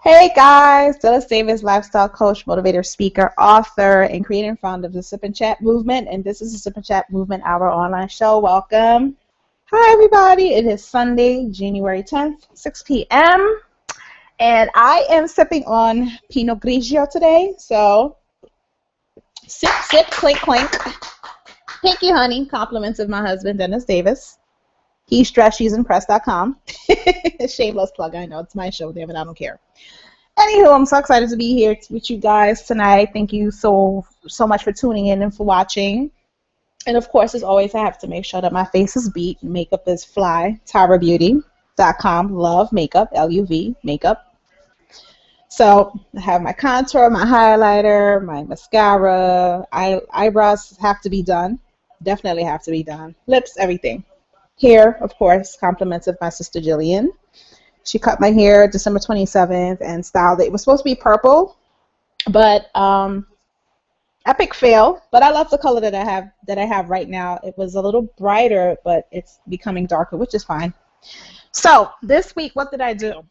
Hey guys, Dhylles Davis, lifestyle coach, motivator, speaker, author, and creator and founder of the Sip and Chat movement. And this is the Sip and Chat movement, our online show. Welcome. Hi everybody. It is Sunday, January 10th, 6 p.m. And I am sipping on Pinot Grigio today. So sip, sip, clink, clink. Thank you, honey. Compliments of my husband, Dennis Davis. He's stressed, she's impressed.com. Shameless plug, I know. It's my show, damn it, I don't care. Anywho, I'm so excited to be here with you guys tonight. Thank you so much for tuning in and for watching. And of course, as always, I have to make sure that my face is beat. Makeup is fly. TyraBeauty.com. Love makeup. LUV makeup. So I have my contour, my highlighter, my mascara. Eyebrows have to be done. Definitely have to be done. Lips, everything. Hair, of course, compliments of my sister Jillian. She cut my hair December 27th and styled it. It was supposed to be purple, but epic fail. But I love the color that I have right now. It was a little brighter, but it's becoming darker, which is fine. So this week, what did I do?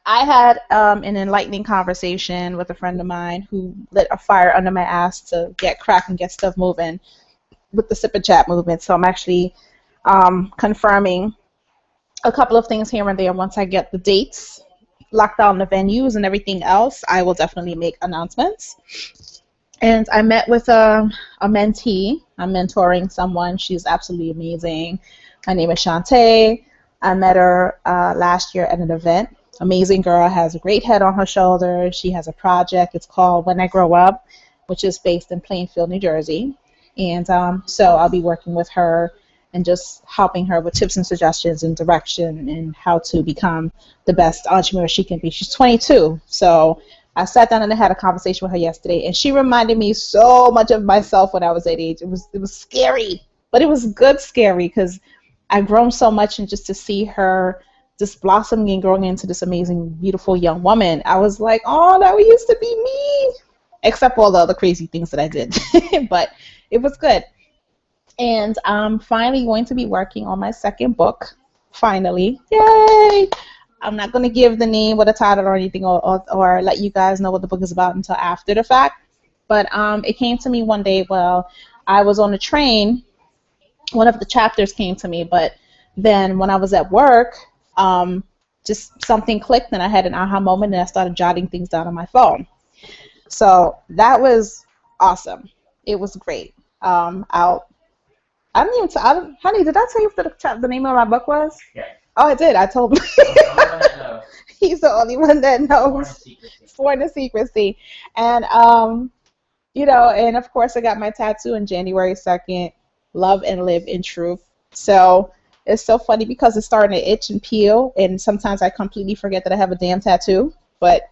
I had an enlightening conversation with a friend of mine who lit a fire under my ass to get crack and get stuff moving with the Sip and Chat movement. So I'm actually confirming a couple of things here and there. Once I get the dates, lock down the venues and everything else, I will definitely make announcements. And I met with a mentee. I'm mentoring someone. She's absolutely amazing. Her name is Shantae. I met her last year at an event. Amazing girl, has a great head on her shoulders. She has a project. It's called When I Grow Up, which is based in Plainfield, New Jersey. And so I'll be working with her and just helping her with tips and suggestions and direction and how to become the best entrepreneur she can be. She's 22, so I sat down and I had a conversation with her yesterday, and she reminded me so much of myself when I was that age. It was scary, but it was good scary because I've grown so much, and just to see her just blossoming and growing into this amazing, beautiful young woman, I was like, oh, that used to be me, except all the other crazy things that I did, but it was good. And I'm finally going to be working on my second book. Finally. Yay! I'm not going to give the name or the title or anything or let you guys know what the book is about until after the fact. But it came to me one day while I was on the train. One of the chapters came to me, but then when I was at work, just something clicked and I had an aha moment and I started jotting things down on my phone. So that was awesome. It was great. Honey, did I tell you what the name of my book was? Yeah. Oh, I did. I told him. He's the only one that knows. Sworn to secrecy. And, and of course I got my tattoo on January 2nd, Love and Live in Truth. So it's so funny because it's starting to itch and peel, and sometimes I completely forget that I have a damn tattoo, but,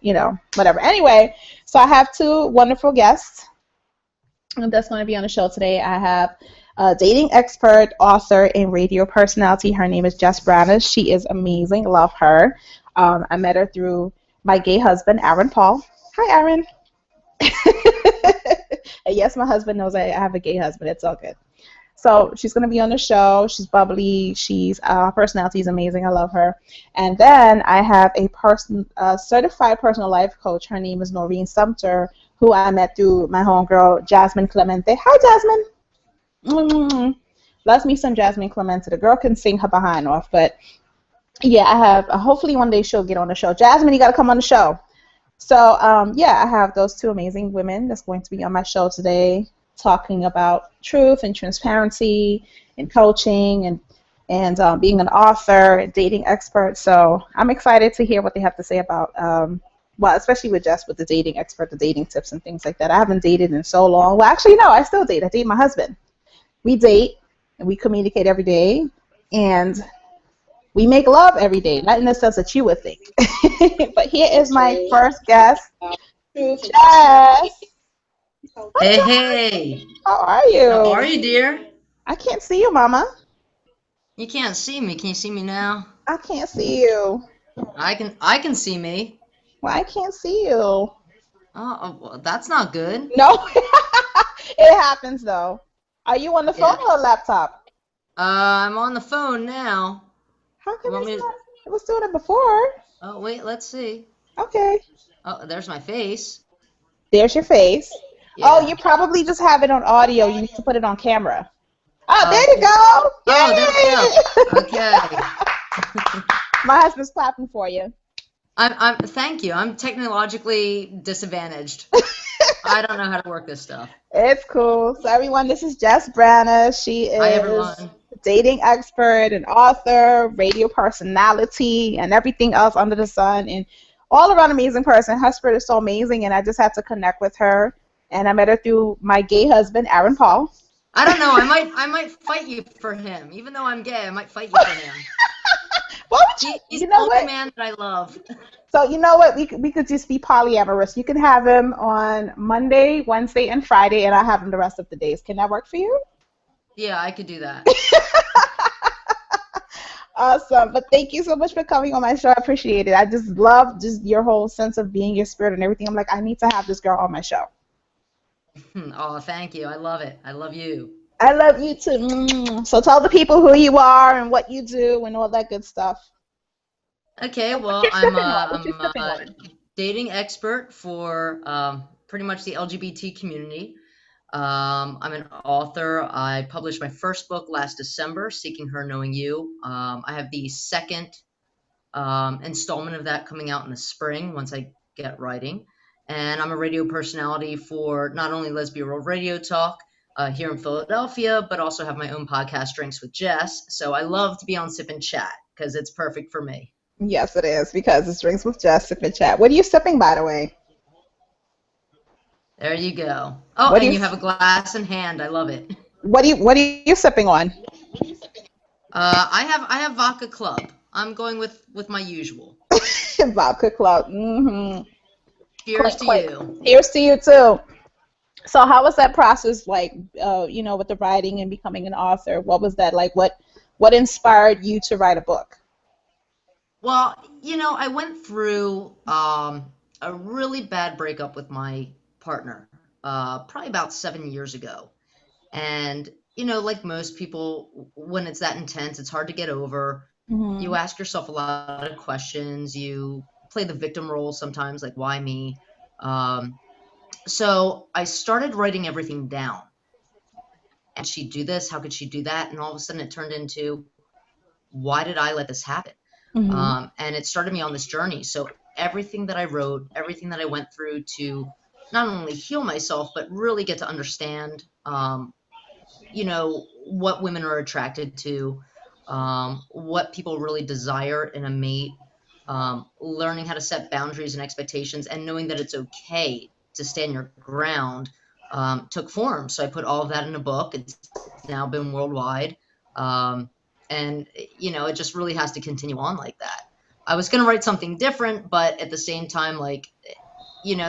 whatever. Anyway, so I have two wonderful guests that's going to be on the show today. I have a dating expert, author, and radio personality. Her name is Jess Branas. She is amazing. Love her. I met her through my gay husband, Aaron Paul. Hi, Aaron. And yes, my husband knows I have a gay husband. It's all good. So she's going to be on the show. She's bubbly. Her personality is amazing. I love her. And then I have a certified personal life coach. Her name is Noreen Sumpter, who I met through my homegirl, Jasmine Clemente. Hi, Jasmine. Loves me some Jasmine Clemente. The girl can sing her behind off, but yeah, I have. Hopefully one day she'll get on the show. Jasmine, you got to come on the show. So I have those two amazing women that's going to be on my show today, talking about truth and transparency and coaching and being an author and dating expert. So I'm excited to hear what they have to say about especially with Jess, with the dating expert, the dating tips and things like that. I haven't dated in so long. Well, actually, no, I still date. I date my husband. We date and we communicate every day, and we make love every day. Not in the sense that you would think. But here is my first guest, Jess. Hey. How are you? How are you, dear? I can't see you, Mama. You can't see me. Can you see me now? I can't see you. I can see me. Well, I can't see you. Oh, well, that's not good. No. It happens, though. Are you on the phone or a laptop? I'm on the phone now. How come it was doing it before? Oh, wait, let's see. Okay. Oh, there's my face. There's your face. Oh, Yeah. you probably just have it on audio. You need to put it on camera. Oh, Oh, there you go. oh, there we go. Okay. Yay! My husband's clapping for you. Thank you. I'm technologically disadvantaged. I don't know how to work this stuff. It's cool. So everyone, this is Jess Branas. She Hi, is everyone. a dating expert, an author, radio personality, and everything else under the sun, and all around amazing person. Her spirit is so amazing, and I just had to connect with her. And I met her through my gay husband, Aaron Paul. I don't know. I might fight you for him. Even though I'm gay, I might fight you for him. What would you? He's You the know only what? man that I love. So you know what? We could just be polyamorous. You can have him on Monday, Wednesday, and Friday, and I have him the rest of the days. Can that work for you? Yeah, I could do that. Awesome. But thank you so much for coming on my show. I appreciate it. I just love just your whole sense of being, your spirit and everything. I'm like, I need to have this girl on my show. Oh, thank you. I love it. I love you. I love you too. So tell the people who you are and what you do and all that good stuff. Okay, And what well, you're sipping on. What you're I'm sipping a on. dating expert for pretty much the LGBT community. I'm an author. I published my first book last December, Seeking Her, Knowing You. I have the second installment of that coming out in the spring once I get writing. And I'm a radio personality for not only Lesbian World Radio Talk here in Philadelphia, but also have my own podcast, Drinks with Jess. So I love to be on Sip and Chat because it's perfect for me. Yes, it is because it's drinks with Jess, sip and chat. What are you sipping, by the way? There you go. Oh, What do and you you have a glass in hand. I love it. what are you sipping on? I have Vodka Club. I'm going with my usual. Vodka Club. Mm-hmm. Cheers Clink, to clink. you. Here's to you too. So how was that process like, with the writing and becoming an author? What was that like? What inspired you to write a book? Well, I went through a really bad breakup with my partner, probably about 7 years ago. And, like most people, when it's that intense, it's hard to get over. You Hmm. ask yourself a lot of questions. You play the victim role sometimes, like, why me? Um, so I started writing everything down. And she'd do this, how could she do that? And all of a sudden it turned into, why did I let this happen? Hmm. And it started me on this journey. So everything that I wrote, everything that I went through to not only heal myself, but really get to understand, what women are attracted to, what people really desire in a mate, learning how to set boundaries and expectations, and knowing that it's okay to stand your ground, took form. So I put all of that in a book. It's now been worldwide. Um, and, it just really has to continue on like that. I was going to write something different, but at the same time, like,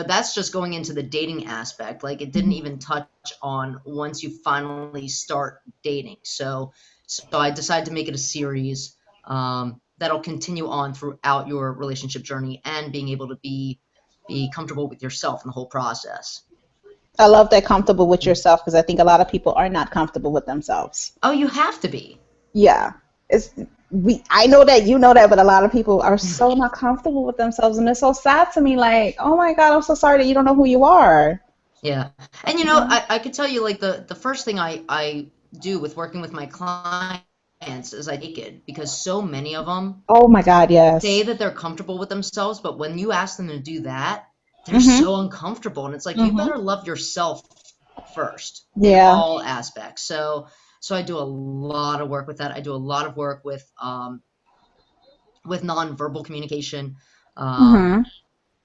that's just going into the dating aspect. Like it didn't even touch on once you finally start dating. So I decided to make it a series that'll continue on throughout your relationship journey and being able to be comfortable with yourself in the whole process. I love that, comfortable with yourself, because I think a lot of people are not comfortable with themselves. Oh, you have to be. Yeah, it's we. I know that you know that, but a lot of people are so not comfortable with themselves, and it's so sad to me. Like, oh my God, I'm so sorry that you don't know who you are. Yeah. And Yeah. I could tell you like the first thing I do with working with my clients is I take it because so many of them Oh my God, say yes. that they're comfortable with themselves, but when you ask them to do that, they're Mhm. so uncomfortable. And it's like, you Mhm. better love yourself first in Yeah. all aspects. So I do a lot of work with that. I do a lot of work with nonverbal communication, um,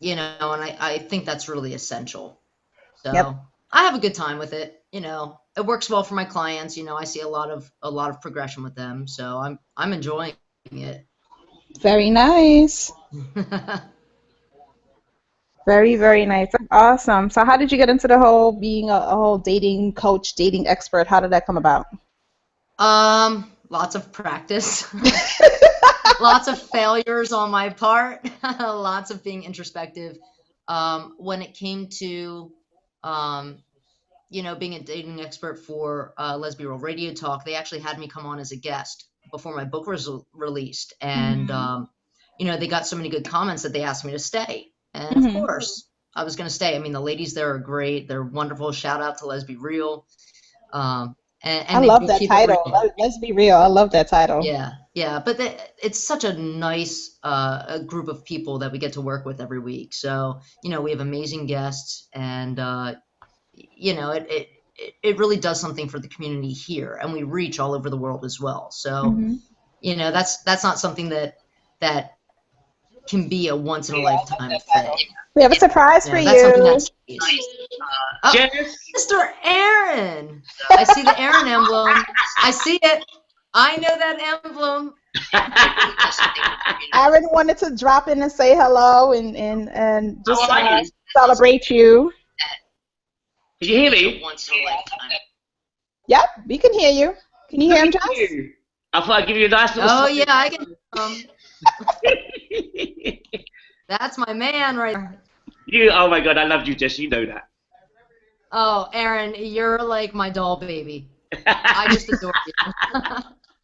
Mhm. and I think that's really essential. Yep. So I have a good time with it. It works well for my clients. I see a lot of progression with them. So I'm enjoying it. Very nice. Very, very nice. That's awesome. So how did you get into the whole being a whole dating coach, dating expert? How did that come about? Lots of practice, lots of failures on my part, lots of being introspective. When it came to, um, being a dating expert for Lesbian World Radio Talk, they actually had me come on as a guest before my book was released, and Mhm. they got so many good comments that they asked me to stay. And of Mm-hmm. course, I was going to stay. I mean, the ladies there are great. They're wonderful. Shout out to Let's Be Real. I And they love do that keep it title. real. Let's be real. I love that title. Yeah. But it's such a nice a group of people that we get to work with every week. So, we have amazing guests, and, it really does something for the community here, and we reach all over the world as well. So, Mm-hmm. that's not something that can be a once in a lifetime thing. We have a surprise for That's something you. that's oh, Jess. Mr. Aaron. I see the Aaron emblem. I see it. I know that emblem. Aaron wanted to drop in and say hello and just How are you? celebrate you. Can you hear me? Once in a lifetime. Yep, we can hear you. Can you hear him, Jess? I thought I'd give you a nice little. Oh yeah, I can. That's my man right there. Oh my God, I loved you, Jess. You know that. Oh, Aaron, you're like my doll baby. I just adore you.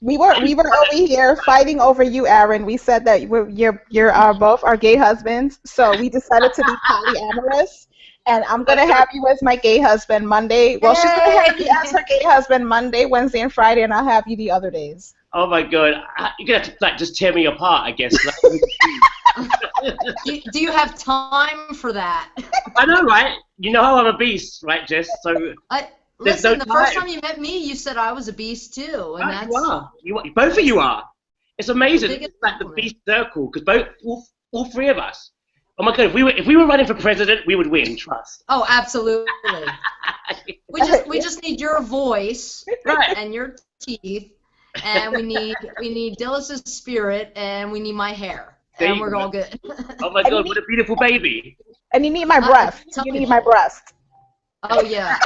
We were over here fighting over you, Aaron. We said that you're both our gay husbands, so we decided to be polyamorous. And I'm gonna have you as my gay husband Monday. Well, she's gonna have you as her gay husband Monday, Wednesday, and Friday, and I'll have you the other days. Oh my God, you're gonna have to just tear me apart, I guess. Do you have time for that? I know, right? You know how I'm a beast, right, Jess? So listen, no the first time. time you met me, you said I was a beast too, and that's You are. Both of you are. It's amazing. biggest It's like the compliment. beast circle, because all three of us. Oh my God, if we were running for president, we would win. Trust. Oh, absolutely. We just need your voice and your teeth, and we need Dhylles' spirit, and we need my hair, and we're all good. Oh my God, what a beautiful baby. And you need my breast. You need my breast. Oh yeah.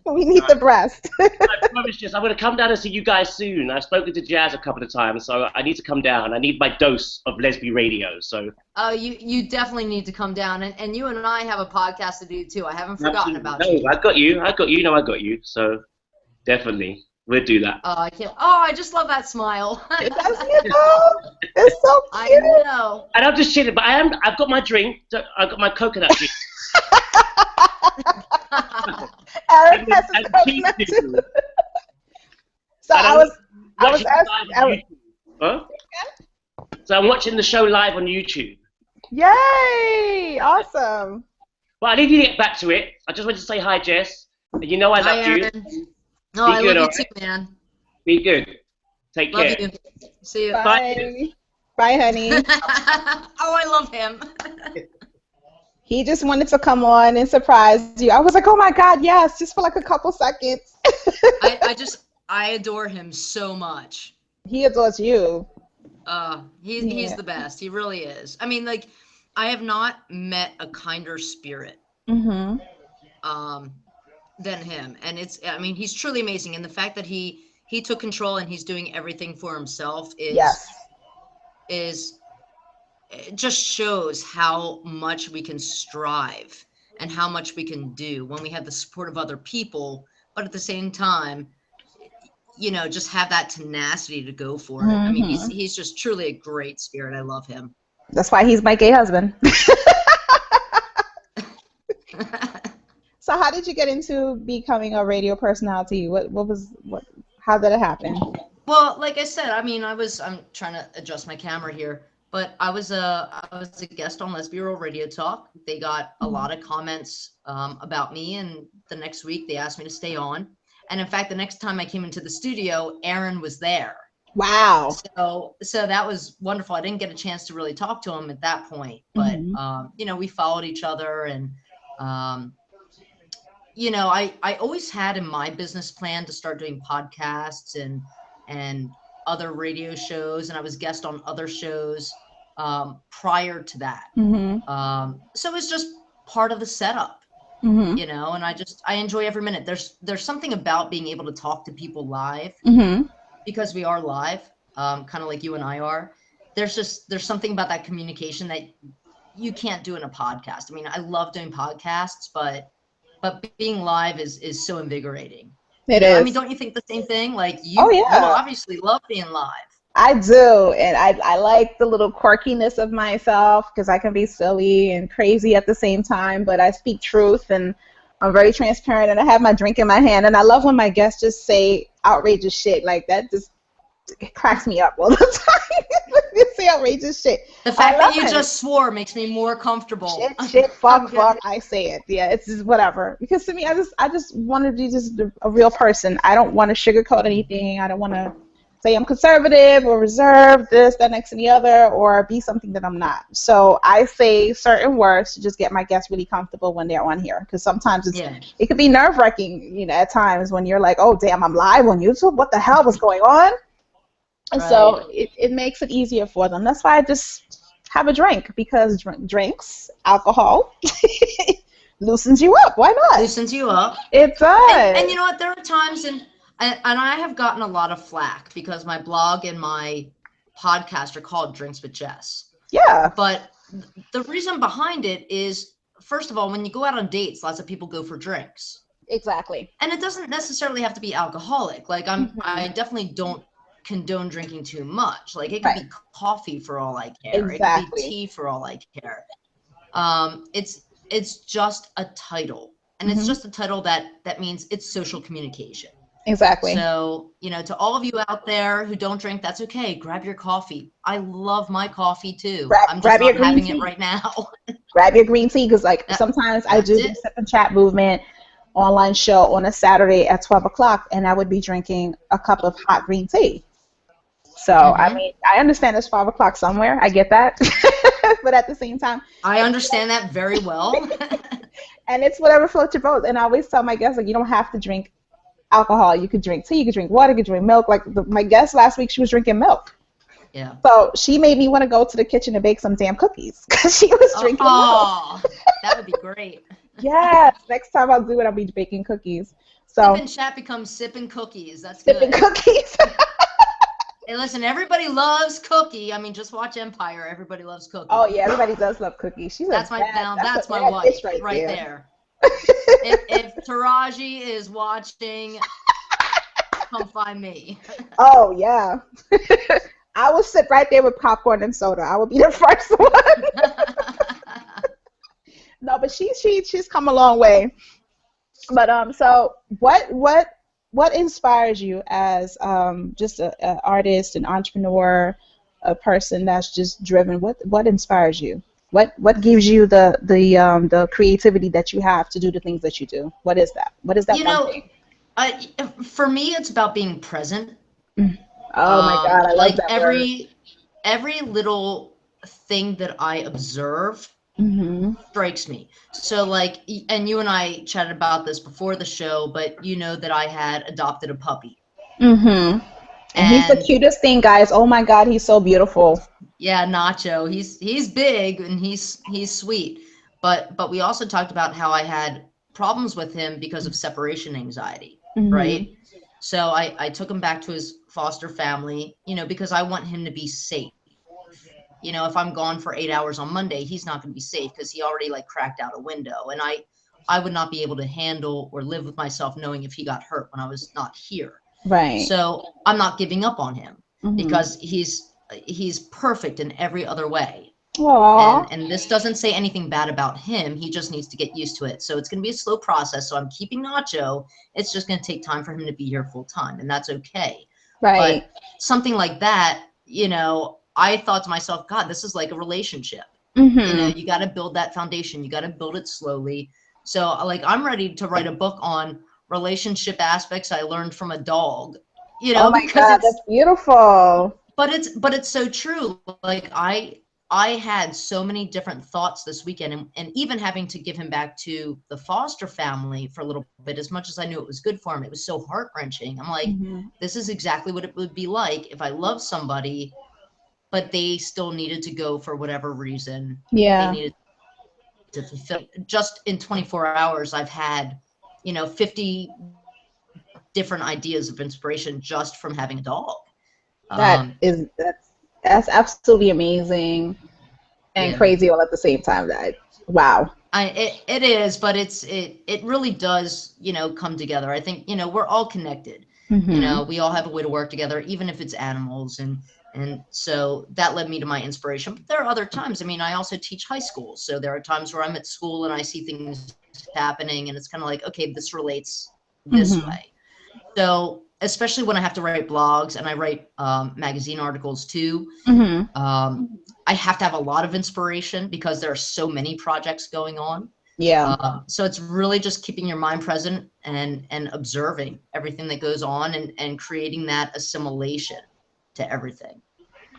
We need the breast. I promise, Jess, I'm going to come down and see you guys soon. I've spoken to Jazz a couple of times, so I need to come down. I need my dose of lesbian radio. So. Oh, you definitely need to come down, and you and I have a podcast to do too. I haven't forgotten about you. No, I got you. No, I got you. So definitely, we'll do that. Oh, I can't. Oh, I just love that smile. Doesn't it though? It's so I cute. know. And I'm just chilling, but I've got my drink. I've got my coconut drink. Aaron has his coconut too. So I was asking. Huh? So I'm watching the show live on YouTube. Yay! Awesome. Well, I need you to get back to it. I just wanted to say hi, Jess. And you know I love you. No, I love you too, man. Be good. Take care. Love you. See you. Bye. Bye, honey. Oh, I love him. He just wanted to come on and surprise you. I was like, oh my God, yes, just for like a couple seconds. I adore him so much. He adores you. He's the best. He really is. I mean, like, I have not met a kinder spirit Mm-hmm. Than him. And he's truly amazing. And the fact that he took control and he's doing everything for himself is it just shows how much we can strive and how much we can do when we have the support of other people, but at the same time, just have that tenacity to go for it. I mean, he's just truly a great spirit. I love him. That's why he's my gay husband. So how did you get into becoming a radio personality? How did it happen? Well, like I said, I'm trying to adjust my camera here. But I was a guest on Let's Be Real Radio Talk. They got a lot of comments about me, and the next week they asked me to stay on. And in fact, the next time I came into the studio, Aaron was there. Wow. So that was wonderful. I didn't get a chance to really talk to him at that point, but we followed each other, and I always had in my business plan to start doing podcasts and other radio shows, and I was guest on other shows prior to that. So it was just part of the setup, and I enjoy every minute. There's something about being able to talk to people live because we are live, kind of like you and I are. There's something about that communication that you can't do in a podcast. I mean, I love doing podcasts, but being live is so invigorating. It is. I mean, don't you think the same thing? Like you, Oh, yeah. you obviously love being live. I do, and I like the little quirkiness of myself because I can be silly and crazy at the same time, but I speak truth and I'm very transparent and I have my drink in my hand and I love when my guests just say outrageous shit like that. Just it cracks me up all the time. They say outrageous shit. The fact that you it. just swore makes me more comfortable. Shit, fuck, I say it. Yeah, it's just whatever. Because to me, I just want to be just a real person. I don't want to sugarcoat anything. I don't want to say I'm conservative or reserved, this, that, next, and the other, or be something that I'm not. So I say certain words to just get my guests really comfortable when they're on here. Because sometimes it could be nerve-wracking, you know, at times when you're like, oh, damn, I'm live on YouTube. What the hell was going on? And so it makes it easier for them. That's why I just have a drink, because drinks, alcohol, loosens you up. Why not? Loosens you up. It does. And you know what? There are times, and I have gotten a lot of flack because my blog and my podcast are called Drinks with Jess. Yeah. But the reason behind it is, first of all, when you go out on dates, lots of people go for drinks. Exactly. And it doesn't necessarily have to be alcoholic. Like I definitely don't condone drinking too much. Like it could be coffee for all I care. Exactly. It could be tea for all I care. It's just a title, and it's just a title that means it's social communication. Exactly. So, you know, to all of you out there who don't drink, that's okay. Grab your coffee. I love my coffee too. I'm just not having it right now. Grab your green tea, because like sometimes I do the Sip and Chat movement online show on a Saturday at 12 o'clock, and I would be drinking a cup of hot green tea. So, I mean, I understand it's 5 o'clock somewhere. I get that. But at the same time, I understand that very well. And it's whatever floats your boat. And I always tell my guests, like, you don't have to drink alcohol. You could drink tea, you could drink water, you could drink milk. Like my guest last week, she was drinking milk. Yeah. So she made me want to go to the kitchen and bake some damn cookies because she was drinking milk. That would be great. Yes. Next time I'll do it, I'll be baking cookies. So Sip and Chat becomes sipping cookies. That's sipping good. Cookies. Hey, listen, everybody loves cookie. I mean, just watch Empire. Everybody loves cookie. Oh yeah, everybody does love cookies. That's my wife right there. If Taraji is watching, come find me. Oh yeah. I will sit right there with popcorn and soda. I will be the first one. No, but she's come a long way. But so what inspires you as just an artist, an entrepreneur, a person that's just driven? What inspires you? What gives you the creativity that you have to do the things that you do? What is that? What is that? You know, for me, it's about being present. Oh my God, I love that word. Every little thing that I observe strikes me. So like, and you and I chatted about this before the show, but you know that I had adopted a puppy. And he's the cutest thing, guys. Oh my God, he's so beautiful. Yeah, Nacho. He's big and he's sweet. But we also talked about how I had problems with him because of separation anxiety, right? So I took him back to his foster family, you know, because I want him to be safe. You know, if I'm gone for 8 hours on Monday, he's not going to be safe because he already like cracked out a window. And I would not be able to handle or live with myself knowing if he got hurt when I was not here. Right. So I'm not giving up on him because he's perfect in every other way. Aww. And this doesn't say anything bad about him. He just needs to get used to it. So it's going to be a slow process. So I'm keeping Nacho. It's just going to take time for him to be here full time. And that's okay. Right. But something like that, you know, I thought to myself, God, this is like a relationship. You know, you got to build that foundation. You got to build it slowly. So like, I'm ready to write a book on relationship aspects I learned from a dog, you know, oh my God, that's beautiful. But it's so true. Like I had so many different thoughts this weekend, and even having to give him back to the foster family for a little bit, as much as I knew it was good for him, it was so heart-wrenching. I'm like, this is exactly what it would be like if I loved somebody, but they still needed to go for whatever reason. Yeah. They needed to fulfill. Just in 24 hours, I've had, you know, 50 different ideas of inspiration just from having a dog. That's absolutely amazing and crazy all at the same time. Wow. It is, but it really does, you know, come together. I think, you know, we're all connected. You know, we all have a way to work together, even if it's animals. And And so that led me to my inspiration. But there are other times, I mean, I also teach high school. So there are times where I'm at school and I see things happening and it's kind of like, okay, this relates this Mm-hmm. way. So especially when I have to write blogs and I write magazine articles too, Mm-hmm. I have to have a lot of inspiration because there are so many projects going on. Yeah. So it's really just keeping your mind present and observing everything that goes on and creating that assimilation to everything.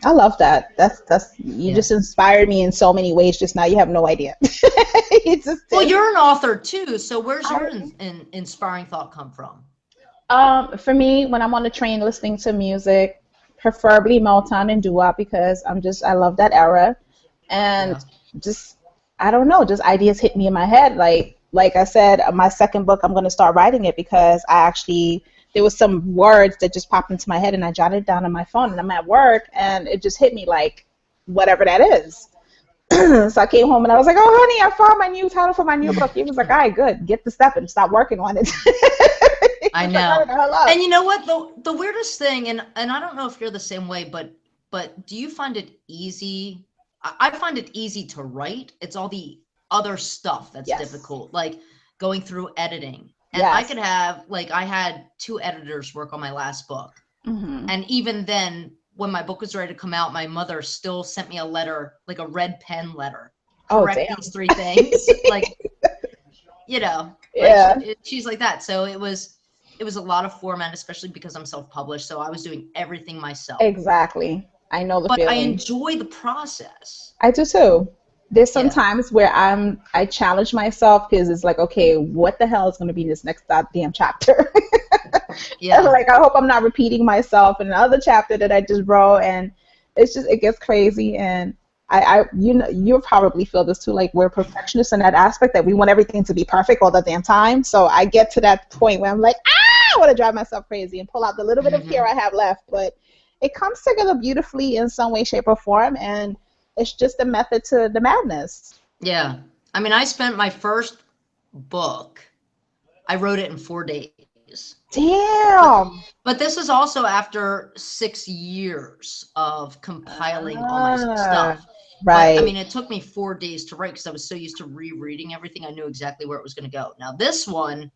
I love that. That's you Yeah. just inspired me in so many ways just now. You have no idea. It just Well, did. you're an author too. So where's your I, inspiring thought come from? for me, when I'm on the train listening to music, preferably Motown and doo-wop because I love that era, and Yeah. just I don't know, just ideas hit me in my head. Like I said, my second book, I'm gonna start writing it because I actually there was some words that just popped into my head and I jotted it down on my phone and I'm at work and it just hit me like whatever that is. So I came home and I was like, "Oh, honey, I found my new title for my new book." He was like, "All right, good. Get the step and stop working on it." He I was like, "Hurry know. the hell up." And you know what? The weirdest thing, and I don't know if you're the same way, but do you find it easy? I find it easy to write. It's all the other stuff that's Yes. difficult, like going through editing. And I Yes. could have like I had 2 editors work on my last book. Hmm. And even then, when my book was ready to come out, my mother still sent me a letter, like a red pen letter. Oh, Correct damn. these 3 things. Like, like Yeah. she's like that. So it was a lot of format, especially because I'm self-published. So I was doing everything myself. Exactly. I know the But I feeling. enjoy the process. I do too. There's some Yeah. times where I challenge myself because it's like, okay, what the hell is going to be in this next goddamn chapter? Yeah. Like, I hope I'm not repeating myself in another chapter that I just wrote, and it gets crazy. And you'll probably feel this too. Like, we're perfectionists in that aspect that we want everything to be perfect all the damn time. So I get to that point where I'm like, I want to drive myself crazy and pull out the little bit of care Hmm. I have left. But it comes together beautifully in some way, shape, or form, and it's just a method to the madness. Yeah. I mean, I spent my first book, I wrote it in 4 days. But Damn. but this is also after 6 years of compiling all my Ah, stuff. But I right. mean, it took me 4 days to write because I was so used to rereading everything. I knew exactly where it was going to go. Now this one,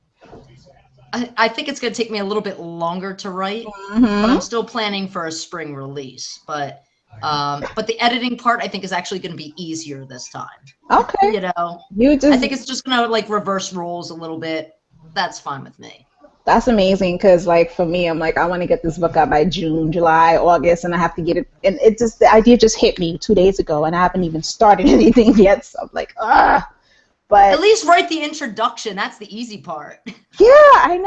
I think it's going to take me a little bit longer to write, but I'm Mm-hmm. still planning for a spring release. But the editing part I think is actually going to be easier this time. Okay. You know, You I just think it's just going to like reverse roles a little bit. That's fine with me. That's amazing because, like, for me, I'm like, I want to get this book out by June, July, August, and I have to get it. And it just, the idea just hit me 2 days ago, and I haven't even started anything yet. So I'm like, ah. At But least write the introduction. That's the easy part. yeah, I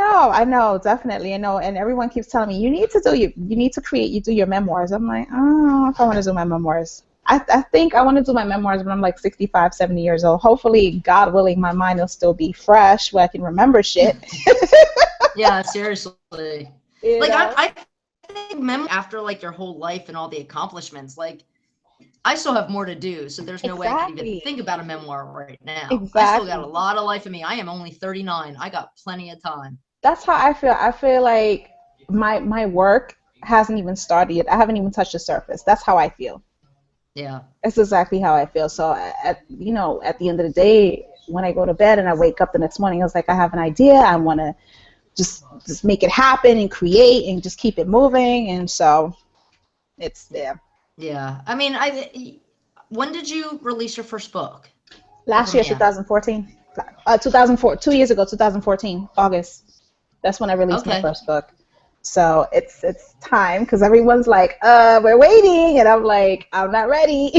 know, definitely, I know. And everyone keeps telling me, you need to create, you do your memoirs. I'm like, I don't know if I want to do my memoirs. I think I want to do my memoirs when I'm like 65, 70 years old. Hopefully, God willing, my mind will still be fresh where I can remember shit. Yeah, seriously. You Like know? I think memory after like your whole life and all the accomplishments, like I still have more to do, so there's no way I could even Exactly. think about a memoir right now. I still got a Exactly. lot of life in me. I am only 39. I got plenty of time. That's how I feel. I feel like my work hasn't even started yet. I haven't even touched the surface. That's how I feel. Yeah. That's exactly how I feel. So at the end of the day, when I go to bed and I wake up the next morning, I was like, I have an idea. I want to just make it happen and create and just keep it moving. And so it's there. Yeah. I mean, when did you release your first book? If Last I year, may ask. 2014, 2004, 2 years ago, 2014, August. That's when I released my Okay. first book. So it's time because everyone's like, we're waiting, and I'm like, I'm not ready.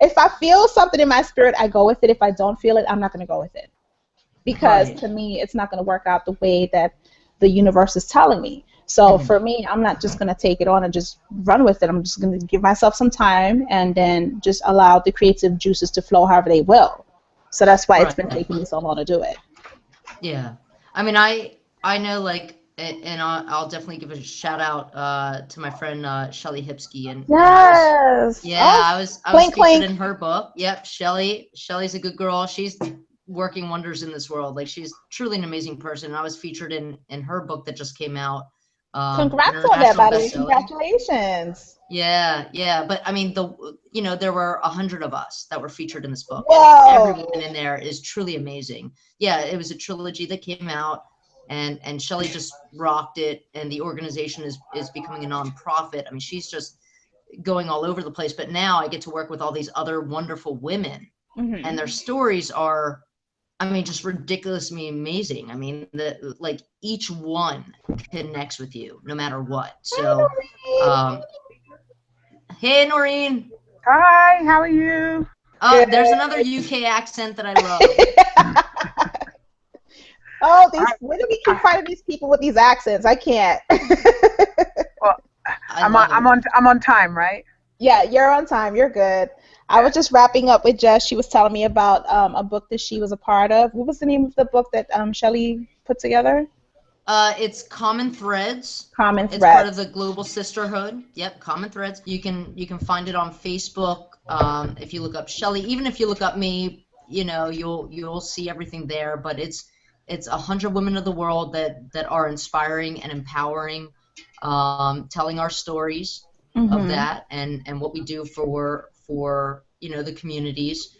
If I feel something in my spirit, I go with it. If I don't feel it, I'm not going to go with it because Right. to me, it's not going to work out the way that the universe is telling me. So Hmm. for me, I'm not just going to take it on and just run with it. I'm just going to give myself some time and then just allow the creative juices to flow however they will. So that's why it's been Right. taking me so long to do it. Yeah. I mean, I know like, and I'll definitely give a shout out to my friend Shelly Hipsky, and Yes. Oh, I was clink featured clink. in her book. Yep, Shelly's a good girl. She's working wonders in this world. Like she's truly an amazing person. And I was featured in her book that just came out Congrats on that, international by the way. bestselling. Congratulations. Yeah. But I mean, there were 100 of us that were featured in this book, and every Whoa. woman in there is truly amazing. Yeah, it was a trilogy that came out, and Shelley just rocked it, and the organization is becoming a nonprofit. I mean, she's just going all over the place. But now I get to work with all these other wonderful women, and their stories are, I mean, just ridiculously amazing. I mean, like each one connects with you no matter what. So, hey, Noreen. Hi, how are you? Good. There's another UK accent that I love. Oh, where do we keep finding these people with these accents? I can't. Well, I'm on time, right? Yeah, you're on time. You're good. I was just wrapping up with Jess. She was telling me about a book that she was a part of. What was the name of the book that Shelley put together? It's Common Threads. Common Threads. It's part of the Global Sisterhood. Yep, Common Threads. You can find it on Facebook. If you look up Shelley, even if you look up me, you'll see everything there. But it's 100 women of the world that are inspiring and empowering, telling our stories of that and what we do for the communities.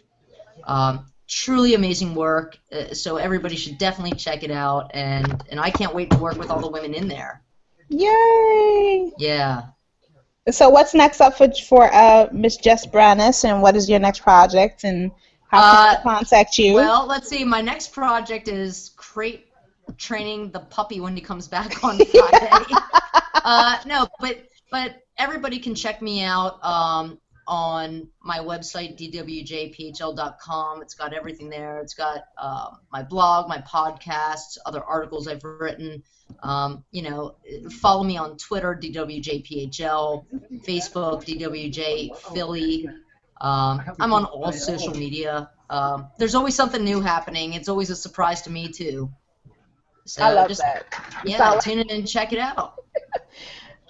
Truly amazing work. So everybody should definitely check it out, and I can't wait to work with all the women in there. Yay! Yeah. So what's next up for Miss Jess Branas, and what is your next project, and how can we contact you? Well, let's see. My next project is crate training the puppy when he comes back on Friday. No, but everybody can check me out on my website, dwjphl.com. It's got everything there. It's got my blog, my podcasts, other articles I've written. Follow me on Twitter, dwjphl, Facebook, dwjphilly. I'm on all social media. There's always something new happening. It's always a surprise to me, too. So I love that. Yeah, tune in and check it out.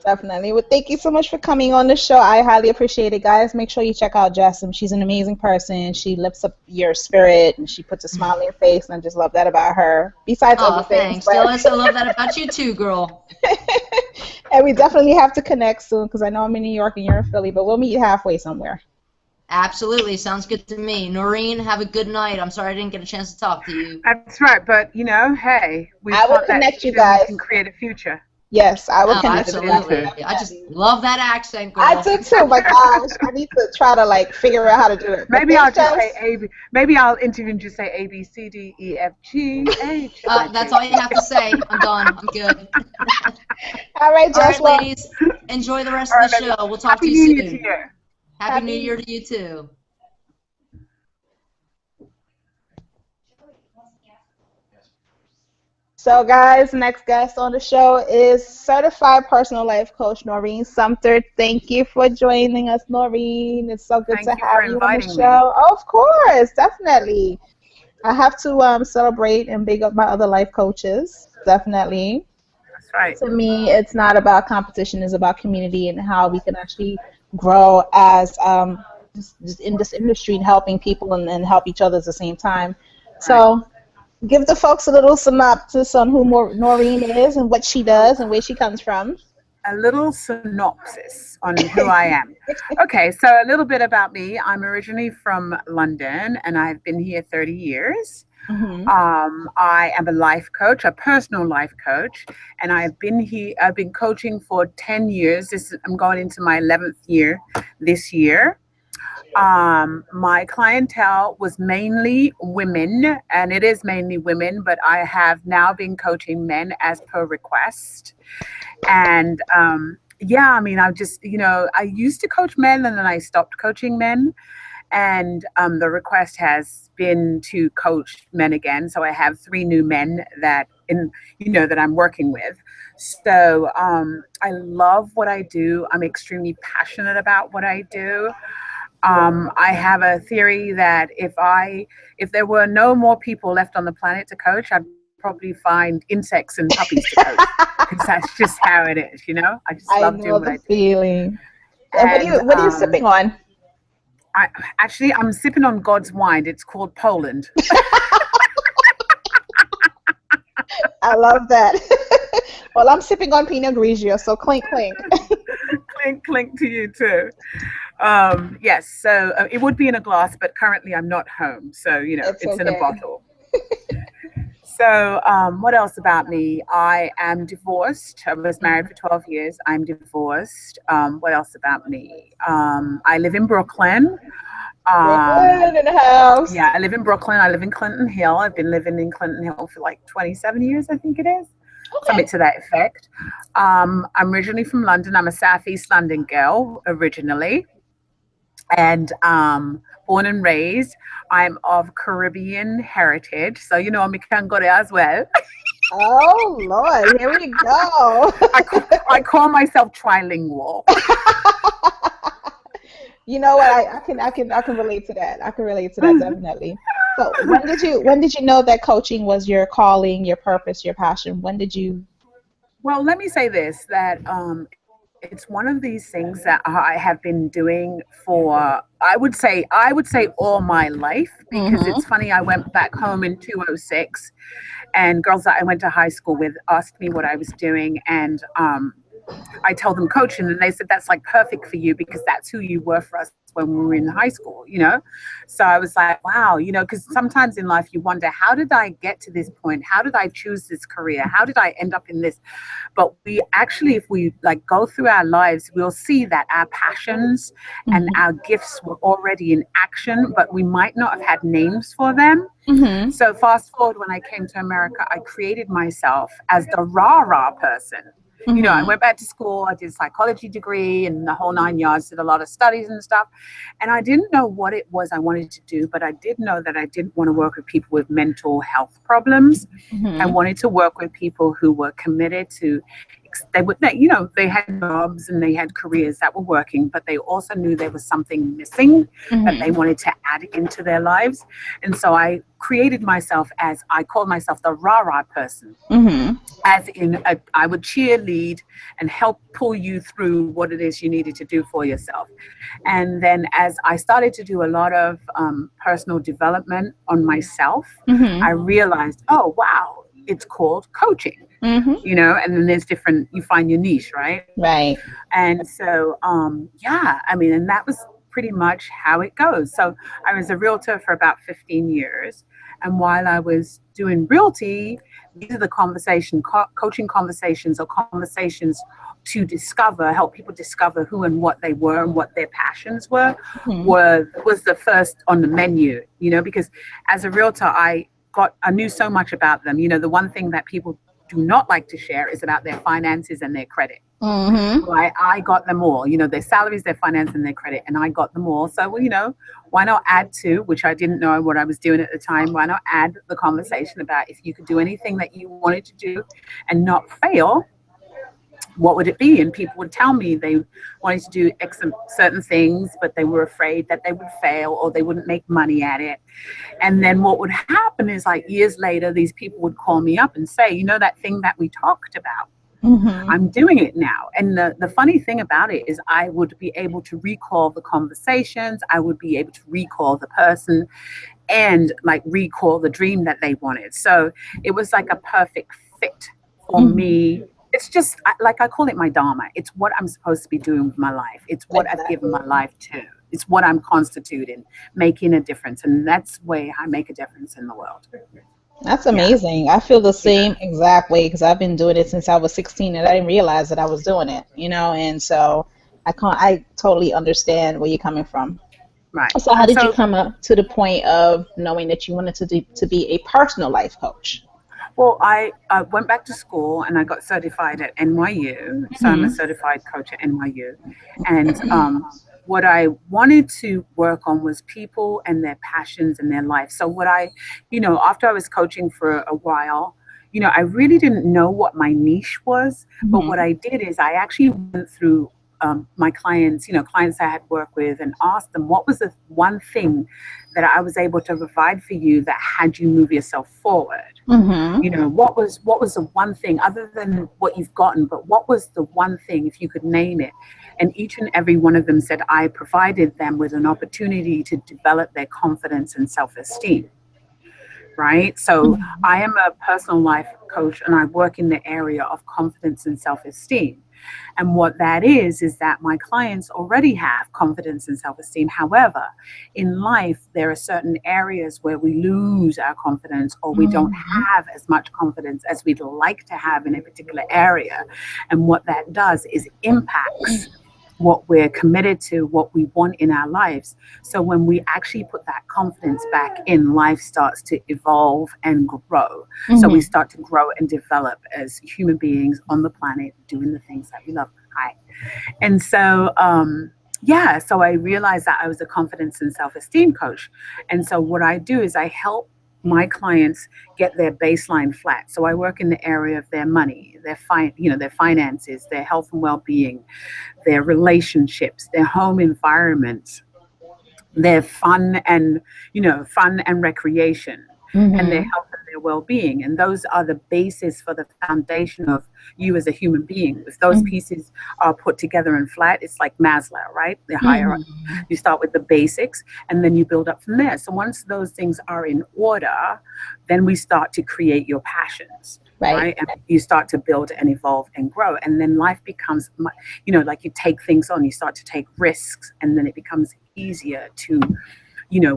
Definitely. Well, thank you so much for coming on the show. I highly appreciate it, guys. Make sure you check out Jess. She's an amazing person. She lifts up your spirit, and she puts a smile on your face, and I just love that about her. Besides other things. Thanks, Dhylles. I love that about you too, girl. And we definitely have to connect soon, because I know I'm in New York and you're in Philly, but we'll meet halfway somewhere. Absolutely. Sounds good to me. Noreen, have a good night. I'm sorry I didn't get a chance to talk to you. That's right, but, hey, I will connect you guys. We can create a future. Yes, I will connect you. Absolutely. I just love that accent, girl. I do too. My gosh, I need to try to figure out how to do it. Maybe I'll just say A B. Maybe I'll interview and just say A B C D E F G H. That's all you have to say. I'm done. I'm good. All right, Jess. All right, ladies. Enjoy the rest of the show. We'll talk to you soon. Happy New Year to you too. So, guys, next guest on the show is certified personal life coach Noreen Sumpter. Thank you for joining us, Noreen. It's so good to have you on the show. Oh, of course, definitely. I have to celebrate and big up my other life coaches. Definitely. That's right. To me, it's not about competition. It's about community and how we can actually grow as just in this industry and helping people and help each other at the same time. So give the folks a little synopsis on who Noreen is and what she does and where she comes from. A little synopsis on who I am. Okay, so a little bit about me. I'm originally from London, and I've been here 30 years. Mm-hmm. I am a life coach, a personal life coach, and I've been coaching for 10 years. I'm going into my 11th year this year. My clientele was mainly women, and it is mainly women, but I have now been coaching men as per request. And I just, I used to coach men, and then I stopped coaching men. And the request has been to coach men again. So I have 3 new men that I'm working with. So I love what I do. I'm extremely passionate about what I do. I have a theory that if there were no more people left on the planet to coach, I'd probably find insects and puppies to coach, because that's just how it is, I just love doing what I do. Feeling. And what are you sipping on? I'm sipping on God's wine. It's called Poland. I love that. Well, I'm sipping on Pinot Grigio, so clink, clink. Clink, clink to you too. Yes, so it would be in a glass, but currently I'm not home. So, It's it's in a okay. bottle. So, what else about me? I am divorced. I was married for 12 years. I'm divorced. What else about me? I live in Brooklyn. Brooklyn in the house. Yeah, I live in Brooklyn. I live in Clinton Hill. I've been living in Clinton Hill for like 27 years, I think it is. Okay. Something to that effect. I'm originally from London. I'm a Southeast London girl originally. And born and raised. I'm of Caribbean heritage. So, I'm Mikangore as well. Oh Lord, here we go. I call myself trilingual. You know what? I can relate to that. I can relate to that definitely. So when did you know that coaching was your calling, your purpose, your passion? When did you? Well, let me say this, that it's one of these things that I have been doing for, I would say all my life, because it's funny, I went back home in 2006 and girls that I went to high school with asked me what I was doing, and I told them coaching, and they said, that's like perfect for you because that's who you were for us when we were in high school, So I was like, wow, because sometimes in life you wonder, how did I get to this point? How did I choose this career? How did I end up in this? But we actually, if we like go through our lives, we'll see that our passions and our gifts were already in action, but we might not have had names for them. So fast forward, when I came to America, I created myself as the rah-rah person. I went back to school, I did a psychology degree and the whole 9 yards, did a lot of studies and stuff. And I didn't know what it was I wanted to do, but I did know that I didn't want to work with people with mental health problems. I wanted to work with people who were committed to, they had jobs and they had careers that were working, but they also knew there was something missing that they wanted to add into their lives. And so I created myself as, I called myself the rah-rah person. As in, I would cheerlead and help pull you through what it is you needed to do for yourself. And then as I started to do a lot of personal development on myself, I realized, oh, wow, it's called coaching. And then there's different, you find your niche, right? Right. And so, and that was pretty much how it goes. So I was a realtor for about 15 years. And while I was doing realty, these are the coaching conversations or conversations to help people discover who and what they were and what their passions were, was the first on the menu, because as a realtor, I knew so much about them. The one thing that people do not like to share is about their finances and their credit. I got them all, their salaries, their finance, and their credit, and I got them all. So, why not add to, which I didn't know what I was doing at the time, why not add the conversation about if you could do anything that you wanted to do and not fail, what would it be? And people would tell me they wanted to do certain things, but they were afraid that they would fail or they wouldn't make money at it. And then what would happen is, like, years later, these people would call me up and say, that thing that we talked about, I'm doing it now. And the funny thing about it is I would be able to recall the conversations. I would be able to recall the person and recall the dream that they wanted. So it was like a perfect fit for me. It's just I call it my dharma. It's what I'm supposed to be doing with my life. It's what I've given my life to. It's what I'm constituting, making a difference. And that's where I make a difference in the world. That's amazing. I feel the same exact way because I've been doing it since I was 16 and I didn't realize that I was doing it, and so I totally understand where you're coming from. Right. So how did you come up to the point of knowing that you wanted to be a personal life coach? Well, I went back to school and I got certified at NYU. So I'm a certified coach at NYU. And what I wanted to work on was people and their passions and their life. So after I was coaching for a while, I really didn't know what my niche was. But what I did is I actually went through my clients, clients I had worked with, and asked them, what was the one thing that I was able to provide for you that had you move yourself forward? What was the one thing other than what you've gotten, but what was the one thing, if you could name it? And each and every one of them said I provided them with an opportunity to develop their confidence and self-esteem. right? So I am a personal life coach, and I work in the area of confidence and self-esteem. And what that is that my clients already have confidence and self-esteem. However, in life, there are certain areas where we lose our confidence, or we don't have as much confidence as we'd like to have in a particular area. And what that does is impacts what we're committed to, what we want in our lives. So when we actually put that confidence back in, life starts to evolve and grow. So we start to grow and develop as human beings on the planet, doing the things that we love. And so, so I realized that I was a confidence and self-esteem coach. And so what I do is I help my clients get their baseline flat. So I work in the area of their money, their finances, their health and well-being, their relationships, their home environment, their fun and recreation, and their health and their well-being. And those are the basis for the foundation of you as a human being. If those pieces are put together and flat, it's like Maslow, right? The higher up. You start with the basics and then you build up from there. So once those things are in order, then we start to create your passions. Right. And you start to build and evolve and grow. And then life becomes, like you take things on, you start to take risks, and then it becomes easier to,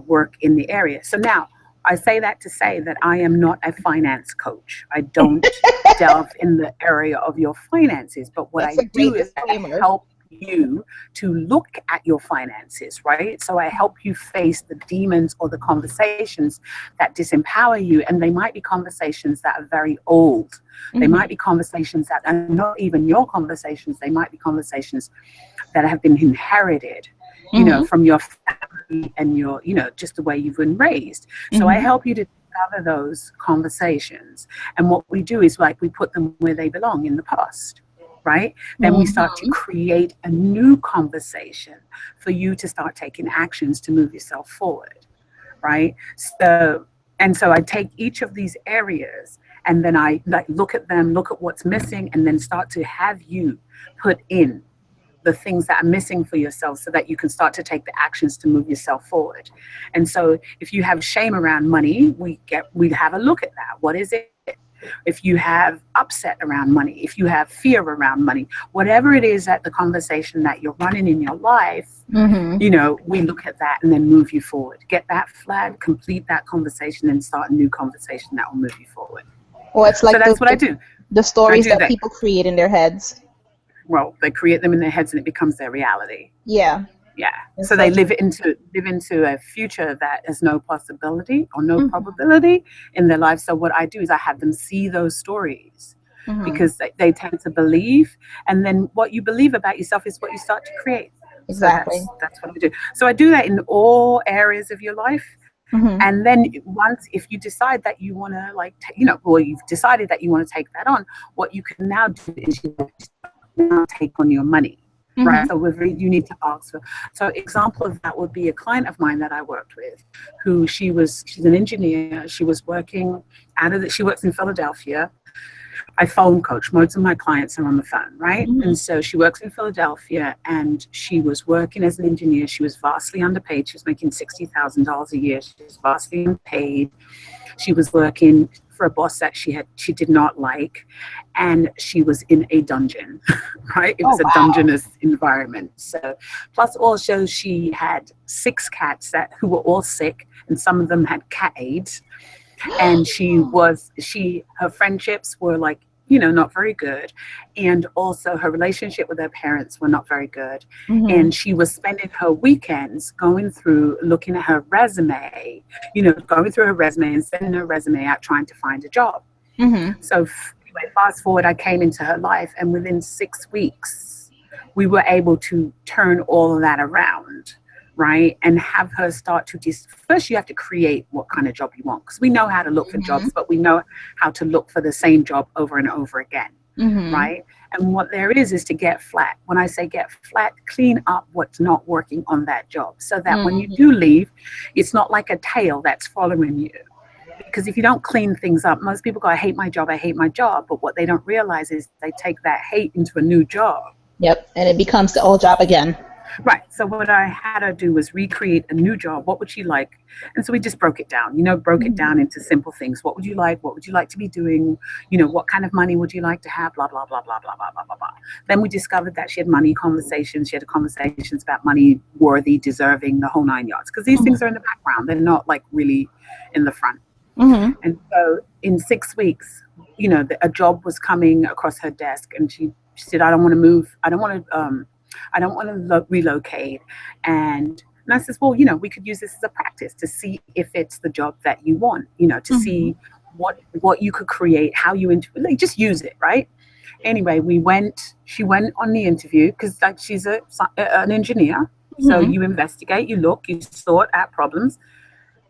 work in the area. So now I say that to say that I am not a finance coach. I don't delve in the area of your finances, but what I do is I help you to look at your finances, right? So I help you face the demons or the conversations that disempower you. And they might be conversations that are very old. They might be conversations that are not even your conversations. They might be conversations that have been inherited, from your family and your, just the way you've been raised. So I help you to discover those conversations. And what we do is we put them where they belong in the past. Right? Then we start to create a new conversation for you to start taking actions to move yourself forward. Right? So I take each of these areas and then I look at them, look at what's missing, and then start to have you put in the things that are missing for yourself so that you can start to take the actions to move yourself forward. And so if you have shame around money, we have a look at that. What is it? If you have upset around money, if you have fear around money, whatever it is that the conversation that you're running in your life, we look at that and then move you forward. Get that flag, complete that conversation, and start a new conversation that will move you forward. Well, it's like so that's what I do. The stories that people create in their heads. Well, they create them in their heads and it becomes their reality. Yeah. Yeah. So they live into a future that has no possibility or no probability in their life. So what I do is I have them see those stories because they tend to believe. And then what you believe about yourself is what you start to create. Exactly. So that's what I do. So I do that in all areas of your life. And then if you decide that you want to you've decided that you want to take that on, what you can now do is you now take on your money. Right. So you need to ask for. So example of that would be a client of mine that I worked with, who she's an engineer. She was working she works in Philadelphia. I phone coach. Most of my clients are on the phone, right? And so she works in Philadelphia and she was working as an engineer. She was vastly underpaid. She was making $60,000 a year. She was vastly underpaid. She was working for a boss that she did not like, and she was in a dungeon, right? It was a dungeonous environment. So plus also she had 6 cats who were all sick, and some of them had cat AIDS. And her friendships were not very good. And also her relationship with her parents were not very good. And she was spending her weekends looking at her resume, going through her resume and sending her resume out trying to find a job. So fast forward, I came into her life, and within 6 weeks, we were able to turn all of that around. Right, and have her start to first you have to create what kind of job you want, because we know how to look for jobs, but we know how to look for the same job over and over again. Right, and what there is to get flat. When I say get flat, clean up what's not working on that job, so that when you do leave, it's not like a tail that's following you. Because if you don't clean things up, most people go, I hate my job, but what they don't realize is they take that hate into a new job. Yep, and it becomes the old job again. Right. So what I had her do was recreate a new job. What would she like? And so we just broke it down, broke it down into simple things. What would you like? What would you like to be doing? What kind of money would you like to have? Blah, blah, blah, blah, blah, blah, blah, blah, blah. Then we discovered that she had money conversations. She had conversations about money, worthy, deserving, the whole 9 yards. Because these things are in the background. They're not like really in the front. And so in 6 weeks, a job was coming across her desk, and she said, I don't want to move. I don't want to relocate. And I says, well, we could use this as a practice to see if it's the job that you want, to see what you could create, how you just use it, right? Anyway, she went on the interview because she's an engineer. So you investigate, you look, you sort out problems.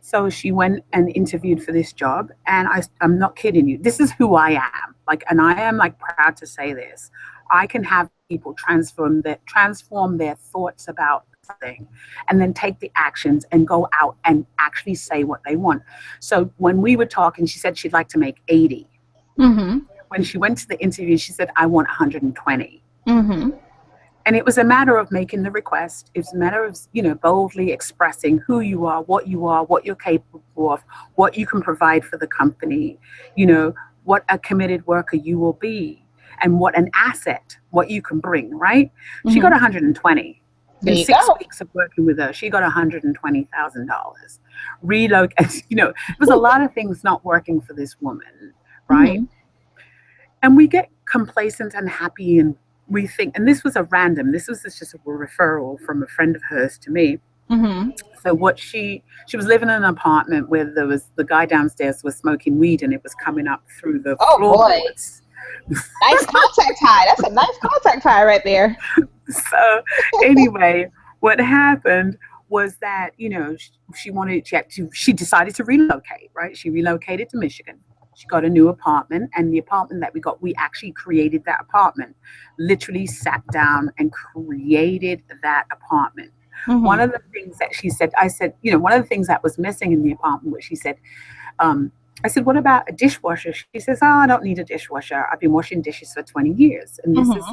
So she went and interviewed for this job, and I'm not kidding you. This is who I am. And I am proud to say this. I can have people transform their thoughts about something, and then take the actions and go out and actually say what they want. So when we were talking, she said she'd like to make 80. When she went to the interview, she said, I want 120. And it was a matter of making the request. It's a matter of, boldly expressing who you are, what you're capable of, what you can provide for the company, what a committed worker you will be, and what an asset, what you can bring, right? She got 120. In 6 weeks of working with her, she got $120,000. Relocate, it was a lot of things not working for this woman, right? And we get complacent and happy, and we think, and this was just a referral from a friend of hers to me. So she was living in an apartment where the guy downstairs was smoking weed, and it was coming up through the floorboards. Nice contact high. That's a nice contact high right there. So anyway, what happened was that, she decided to relocate, right? She relocated to Michigan. She got a new apartment, and the apartment that we got, we actually created that apartment, literally sat down and created that apartment. One of the things that she said, one of the things that was missing in the apartment, which she said, I said, what about a dishwasher? She says, I don't need a dishwasher. I've been washing dishes for 20 years. And this is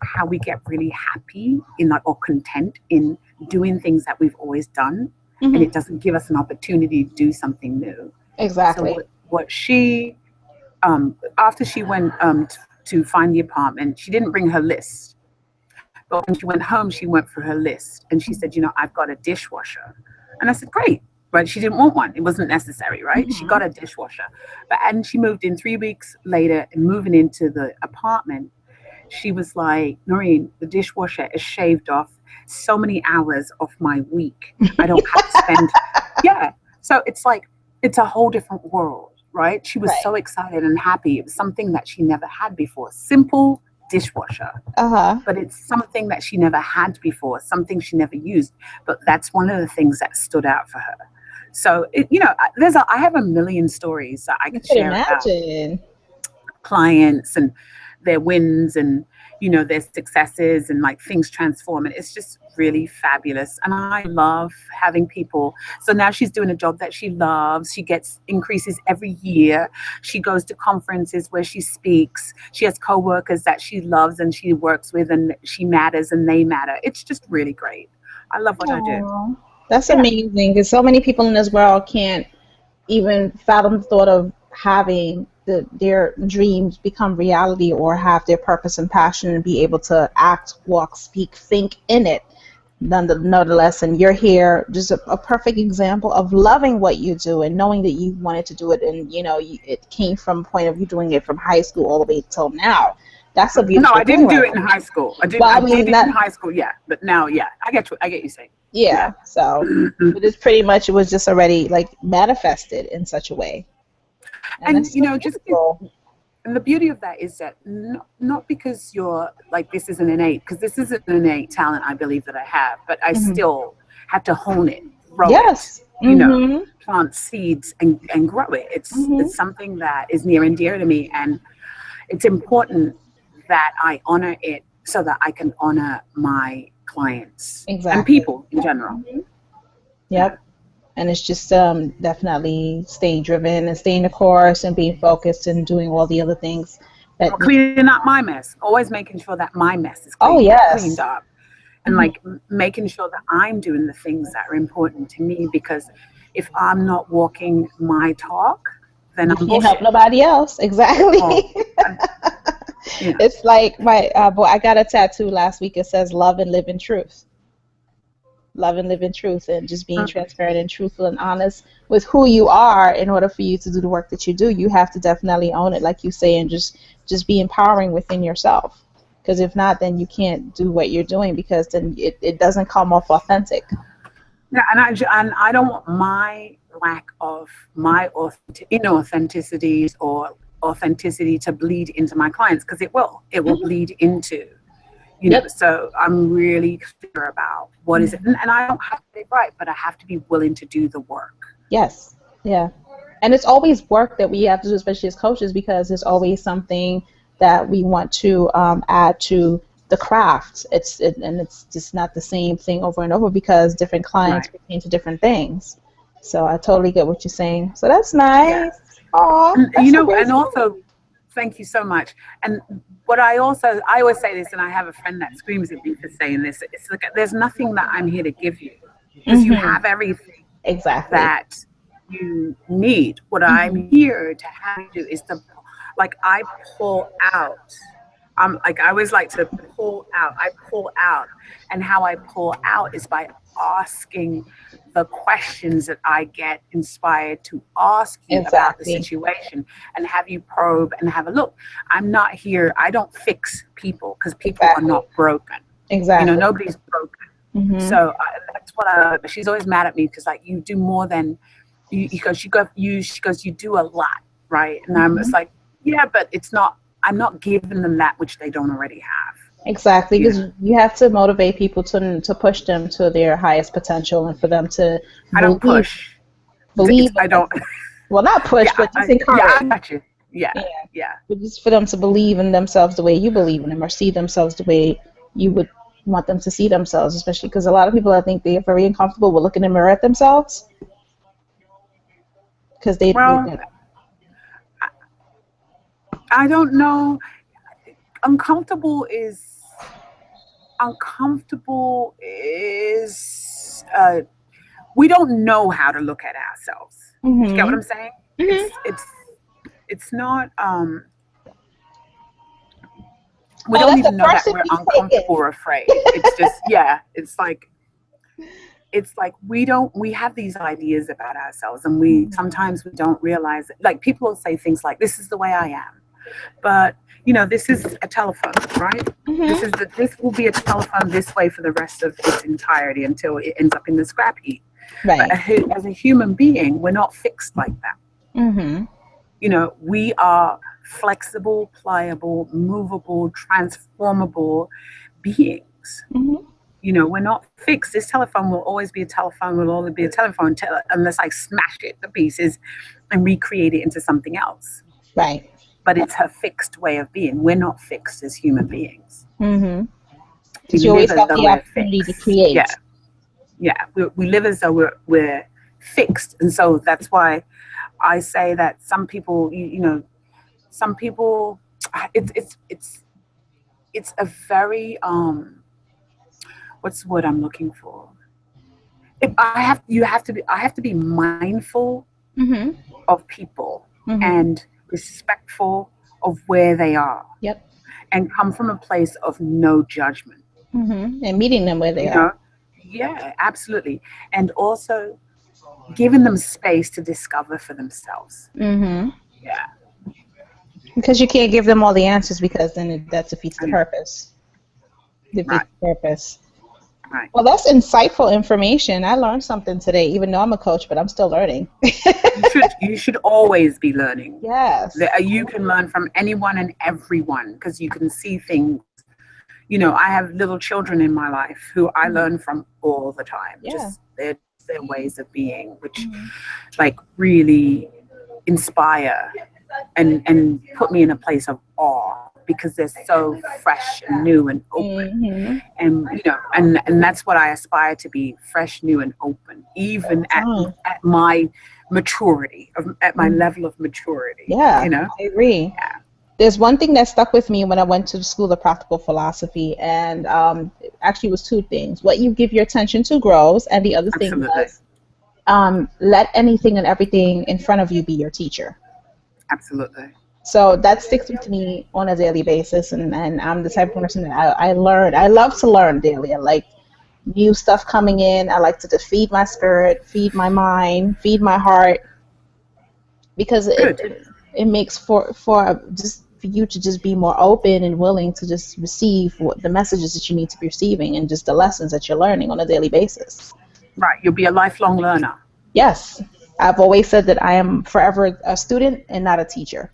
how we get really happy or content in doing things that we've always done. And it doesn't give us an opportunity to do something new. Exactly. So what she, after she went to find the apartment, she didn't bring her list. But when she went home, she went for her list. And she said, I've got a dishwasher. And I said, great. But she didn't want one. It wasn't necessary, right? She got a dishwasher. And she moved in 3 weeks later, and moving into the apartment, she was like, Noreen, the dishwasher is shaved off so many hours of my week. I don't have to spend. Yeah. So it's a whole different world, right? She was so excited and happy. It was something that she never had before. Simple dishwasher. But it's something that she never had before, something she never used. But that's one of the things that stood out for her. So, I have a million stories that I can share about clients and their wins and, their successes and things transform. And it's just really fabulous. And I love having people. So now she's doing a job that she loves. She gets increases every year. She goes to conferences where she speaks. She has coworkers that she loves and she works with, and she matters and they matter. It's just really great. I love what I do. That's amazing, because so many people in this world can't even fathom the thought of having their dreams become reality, or have their purpose and passion and be able to act, walk, speak, think in it. Nonetheless, and you're here, just a perfect example of loving what you do and knowing that you wanted to do it, and it came from a point of you doing it from high school all the way till now. That's a beautiful. No, I didn't do it in high school. I did it in high school, yeah. But now, yeah, I get you saying. Yeah. So, but it's pretty much, it was just already manifested in such a way. And and the beauty of that is that not because you're this is an innate, because this isn't an innate talent I believe that I have, but I still have to hone it, grow it, plant seeds and grow it. It's something that is near and dear to me, and it's important that I honor it so that I can honor my clients and people in general. Yep. And it's just definitely staying driven and staying the course and being focused and doing all the other things. Cleaning up my mess. Always making sure that my mess is cleaned up. and like making sure that I'm doing the things that are important to me, because if I'm not walking my talk, then You I'm can't help bullshit. nobody else. Exactly. Oh, yeah. It's like my boy, I got a tattoo last week. It says love and live in truth. Love and live in truth, and just being transparent and truthful and honest with who you are. In order for you to do the work that you do, you have to definitely own it, like you say, and just be empowering within yourself. Because if not, then you can't do what you're doing, because then it doesn't come off authentic. Yeah, and I don't want my lack of my inauthenticities or authenticity to bleed into my clients, because it will bleed into, you know. So I'm really clear about what is it, and I don't have to be right, but I have to be willing to do the work. Yes. Yeah. And it's always work that we have to do, especially as coaches, because there's always something that we want to add to the craft. And it's just not the same thing over and over, because different clients pertain to different things. So I totally get what you're saying. So that's nice. Yeah. Aw, that's You know, a and also, thank you so much. And what I always say this, and I have a friend that screams at me for saying this. It's like, there's nothing that I'm here to give you, because you have everything that you need. What I'm here to have you do is to, like, I pull out. Like, I always like to pull out. I pull out, and how I pull out is by asking the questions that I get inspired to ask you about the situation, and have you probe and have a look. I'm not here. I don't fix people, because people are not broken. Exactly. You know, nobody's broken. So that's what but she's always mad at me, because like, you do more than you, because she goes, you do a lot, right? And I'm just like, yeah, but it's not. I'm not giving them that which they don't already have. Exactly, because you have to motivate people to push them to their highest potential, and for them to I don't push. Believe. I don't. Well, not push, but just encourage. Yeah, I got you. Yeah. But just for them to believe in themselves the way you believe in them, or see themselves the way you would want them to see themselves. Especially because a lot of people, I think, they are very uncomfortable with looking in the mirror at themselves, because they. I don't know. Uncomfortable is we don't know how to look at ourselves. You get what I'm saying? It's not we don't even know that we're uncomfortable or afraid. It's just it's like we have these ideas about ourselves, and sometimes we don't realize it. Like, people will say things like, this is the way I am. But, you know, this is a telephone, right? This will be a telephone this way for the rest of its entirety, until it ends up in the scrap heap. Right. But as a human being, we're not fixed like that. You know, we are flexible, pliable, movable, transformable beings. You know, we're not fixed. This telephone will always be a telephone, will always be a telephone unless I smash it to pieces and recreate it into something else. Right. But it's her fixed way of being. We're not fixed as human beings. Because you always have the opportunity to create. Yeah. We live as though we're fixed. And so that's why I say that some people, you know, some people, it's a very, what's the word I'm looking for? I have to be mindful of people and respectful of where they are. And come from a place of no judgment. And meeting them where they are. Yeah, absolutely. And also giving them space to discover for themselves. Yeah. Because you can't give them all the answers, because then that defeats the purpose. Right. Well, that's insightful information. I learned something today, even though I'm a coach, but I'm still learning. You should always be learning. Yes. You can learn from anyone and everyone, because you can see things. You know, I have little children in my life who I learn from all the time. Just their ways of being, which like really inspire and put me in a place of awe, because they're so fresh and new and open. And you know, and that's what I aspire to be: fresh, new, and open, even at my maturity, at my level of maturity. Yeah, you know, I agree. There's one thing that stuck with me when I went to the School of Practical Philosophy, and actually it was two things. What you give your attention to grows, and the other thing Absolutely. was let anything and everything in front of you be your teacher. Absolutely. So that sticks with me on a daily basis, and I'm the type of person that I learn. I love to learn daily. I like new stuff coming in. I like to just feed my spirit, feed my mind, feed my heart, because it makes for just for you to just be more open and willing to just receive the messages that you need to be receiving, and just the lessons that you're learning on a daily basis. Right. You'll be a lifelong learner. Yes. I've always said that I am forever a student and not a teacher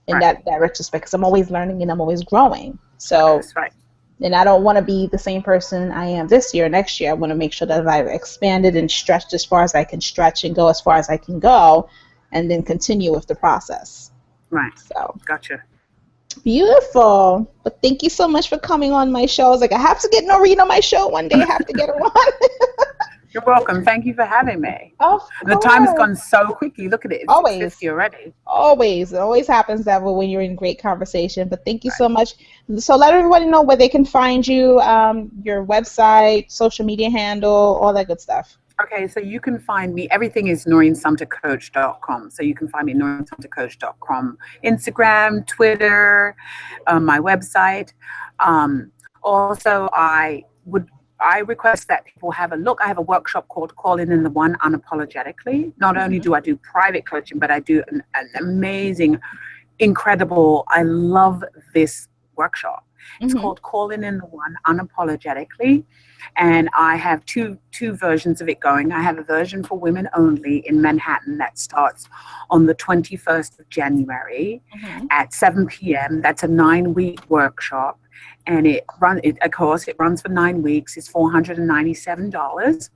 in that retrospect, because I'm always learning and I'm always growing. So, That's right. And I don't want to be the same person I am this year, next year. I want to make sure that I've expanded and stretched as far as I can stretch and go as far as I can go, and then continue with the process. Right. So, gotcha. Beautiful. But thank you so much for coming on my show. I was like, I have to get Noreen on my show one day. I have to get her on. You're welcome. Thank you for having me. Of The course. time has gone so quickly. Look at it. It's Always. 6:50 already. Always. It always happens that way when you're in great conversation. But thank you so much. So let everybody know where they can find you, your website, social media handle, all that good stuff. Okay, so you can find me. Everything is NoreenSumpterCoach.com. So you can find me at NoreenSumpterCoach.com, Instagram, Twitter, my website. Also, I request that people have a look. I have a workshop called Calling in the One Unapologetically. Not only do I do private coaching, but I do an amazing, incredible, I love this workshop. It's called Calling in the One Unapologetically. And I have two versions of it going. I have a version for women only in Manhattan that starts on the 21st of January at 7 p.m. That's a 9-week workshop. And it runs for 9 weeks. It's $497.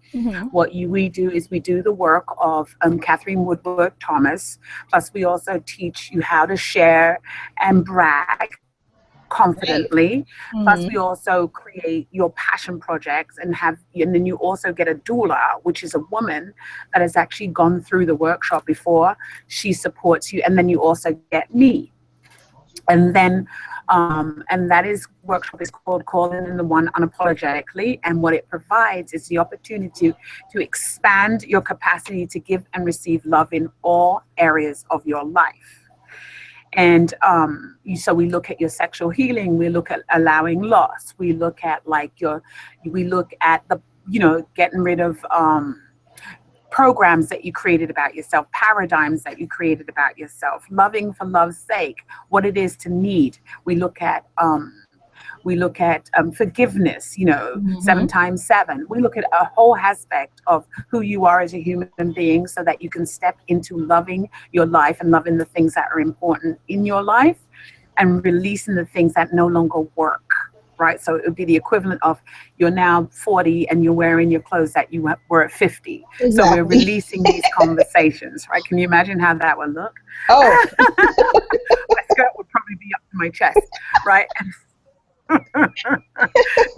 What we do is we do the work of Catherine Woodward Thomas. Plus, we also teach you how to share and brag confidently. Plus, we also create your passion projects and then you also get a doula, which is a woman that has actually gone through the workshop before. She supports you, and then you also get me. And then and that workshop is called Calling in the One Unapologetically. And what it provides is the opportunity to expand your capacity to give and receive love in all areas of your life. And so we look at your sexual healing, we look at allowing loss, we look at getting rid of programs that you created about yourself, paradigms that you created about yourself, loving for love's sake, what it is to need. We look at forgiveness, 7 times 7. We look at a whole aspect of who you are as a human being so that you can step into loving your life and loving the things that are important in your life and releasing the things that no longer work, right? So it would be the equivalent of you're now 40 and you're wearing your clothes that you were at 50. Exactly. So we're releasing these conversations, right? Can you imagine how that would look? Oh. My skirt would probably be up to my chest, right?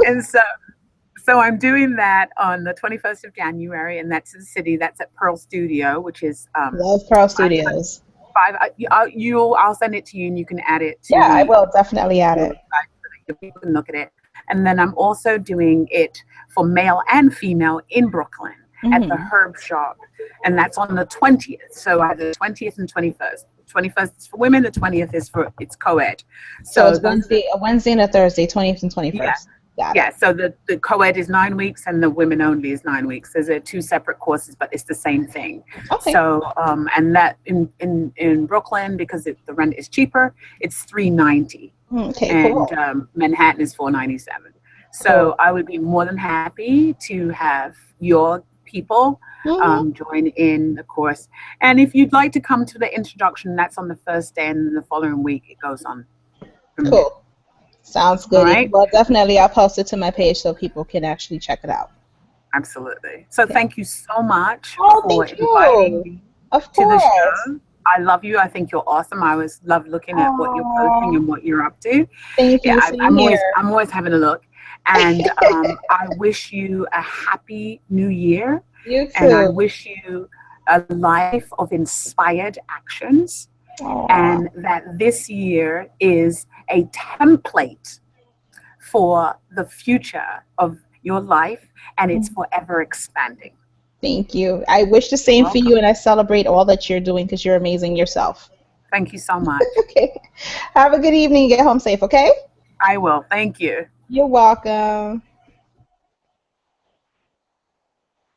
And so I'm doing that on the 21st of January, and that's in the city. That's at Pearl Studio, which is Love Pearl Studios. I'll send it to you, and you can add it to I will definitely add it. so that people can look at it. And then I'm also doing it for male and female in Brooklyn at the Herb Shop, and that's on the 20th. So I have the 20th and 21st. 21st is for women, the 20th is it's co-ed. So it's a Wednesday and a Thursday, 20th and 21st. Yeah, so the co-ed is 9 weeks and the women only is 9 weeks. Those are 2 separate courses, but it's the same thing. Okay. So and that in Brooklyn, because the rent is cheaper, it's $390. Okay, and cool. Manhattan is $497. So I would be more than happy to have your people join in the course. And if you'd like to come to the introduction, that's on the first day, and the following week it goes on. Cool. Sounds good. Right. Well, definitely I'll post it to my page so people can actually check it out. Absolutely. So thank you so much for inviting me to the show. I love you. I think you're awesome. I always love looking at what you're posting and what you're up to. Thank you. I'm always having a look. And I wish you a happy new year. You too. And I wish you a life of inspired actions Aw. and that this year is a template for the future of your life, and it's forever expanding. Thank you. I wish the same for Welcome. you, and I celebrate all that you're doing because you're amazing yourself. Thank you so much. Okay. Have a good evening. Get home safe, okay? I will. Thank you. You're welcome.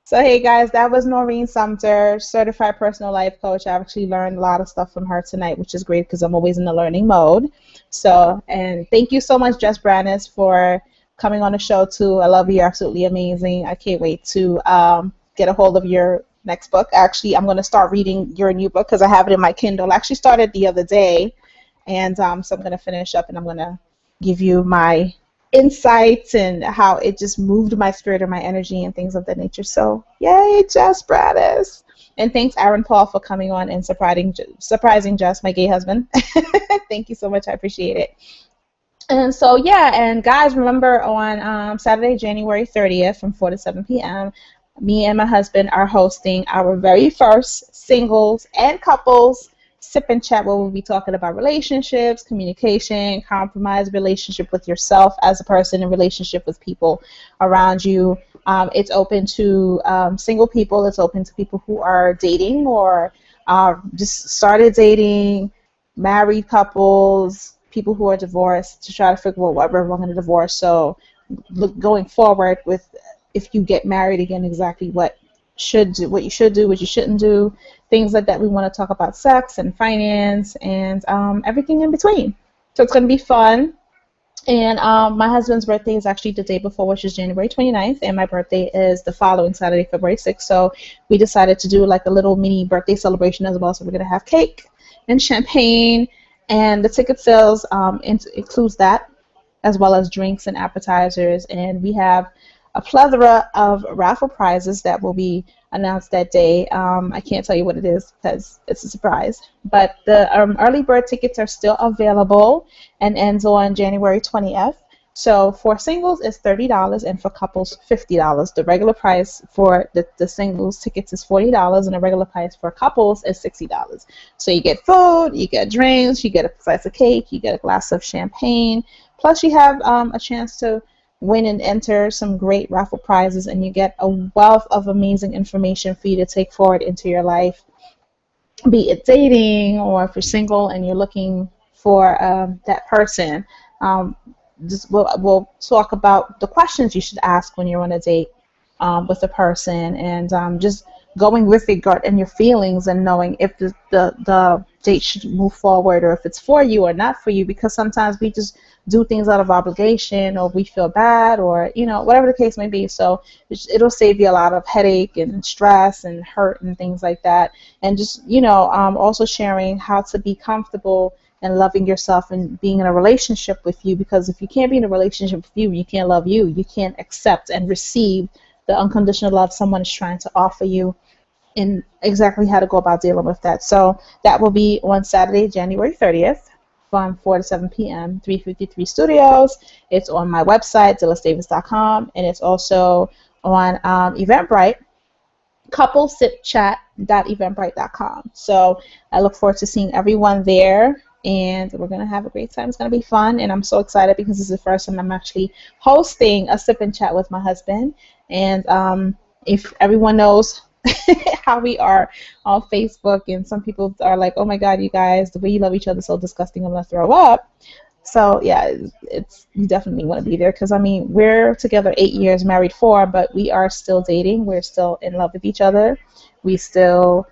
So, hey guys, that was Noreen Sumpter, certified personal life coach. I actually learned a lot of stuff from her tonight, which is great because I'm always in the learning mode. So, and thank you so much, Jess Branas, for coming on the show too. I love you. You're absolutely amazing. I can't wait to get a hold of your next book. Actually, I'm going to start reading your new book because I have it in my Kindle. I actually started the other day, and so I'm going to finish up and I'm going to give you my insights and how it just moved my spirit and my energy and things of that nature. So, yay, Jess Bradas. And thanks, Aaron Paul, for coming on and surprising Jess, my gay husband. Thank you so much. I appreciate it. And so, yeah, and guys, remember on Saturday, January 30th from 4 to 7 p.m., me and my husband are hosting our very first singles and couples sip and chat, where we'll be talking about relationships, communication, compromise, relationship with yourself as a person, and relationship with people around you. It's open to single people. It's open to people who are dating or just started dating, married couples, people who are divorced, to try to figure out what we're going to divorce. So going forward with, if you get married again, exactly what you should do, what you shouldn't do, things like that. We want to talk about sex and finance and everything in between. So it's going to be fun. And my husband's birthday is actually the day before, which is January 29th, and my birthday is the following Saturday, February 6th. So we decided to do like a little mini birthday celebration as well. So we're going to have cake and champagne, and the ticket sales includes that, as well as drinks and appetizers. And we have a plethora of raffle prizes that will be announced that day. I can't tell you what it is because it's a surprise. But the early bird tickets are still available and ends on January 20th. So for singles, it's $30, and for couples, $50. The regular price for the singles tickets is $40, and the regular price for couples is $60. So you get food, you get drinks, you get a slice of cake, you get a glass of champagne. Plus you have a chance to win and enter some great raffle prizes, and you get a wealth of amazing information for you to take forward into your life, be it dating or if you're single and you're looking for that person. We'll talk about the questions you should ask when you're on a date with a person, and just going with your gut and your feelings and knowing if the date should move forward or if it's for you or not for you, because sometimes we just do things out of obligation, or we feel bad, or whatever the case may be. So it'll save you a lot of headache and stress and hurt and things like that. And just also sharing how to be comfortable and loving yourself and being in a relationship with you, because if you can't be in a relationship with you, you can't love you. You can't accept and receive the unconditional love someone is trying to offer you, and exactly how to go about dealing with that. So that will be on Saturday, January 30th from 4 to 7 p.m., 353 Studios. It's on my website, dhylles.com, and it's also on Eventbrite, couplesipchat.eventbrite.com. So I look forward to seeing everyone there, and we're going to have a great time. It's going to be fun, and I'm so excited because this is the first time I'm actually hosting a sip and chat with my husband. And if everyone knows how we are on Facebook, and some people are like, oh my God, you guys, the way you love each other is so disgusting, I'm going to throw up. So yeah, you definitely want to be there, because I mean, we're together 8 years, married 4, but we are still dating. We're still in love with each other. We still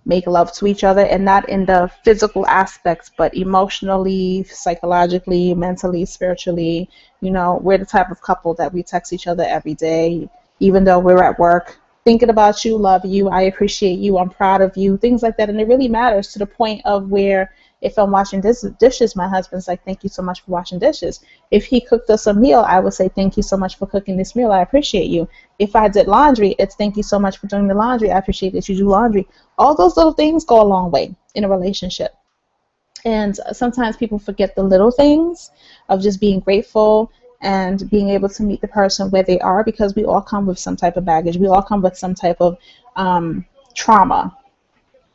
make love to each other, and not in the physical aspects, but emotionally, psychologically, mentally, spiritually. We're the type of couple that we text each other every day, even though we're at work. Thinking about you, love you, I appreciate you, I'm proud of you, things like that. And it really matters, to the point of where if I'm washing dishes, my husband's like, thank you so much for washing dishes. If he cooked us a meal, I would say, thank you so much for cooking this meal, I appreciate you. If I did laundry, it's thank you so much for doing the laundry, I appreciate that you do laundry. All those little things go a long way in a relationship. And sometimes people forget the little things of just being grateful and being able to meet the person where they are, because we all come with some type of baggage. We all come with some type of trauma.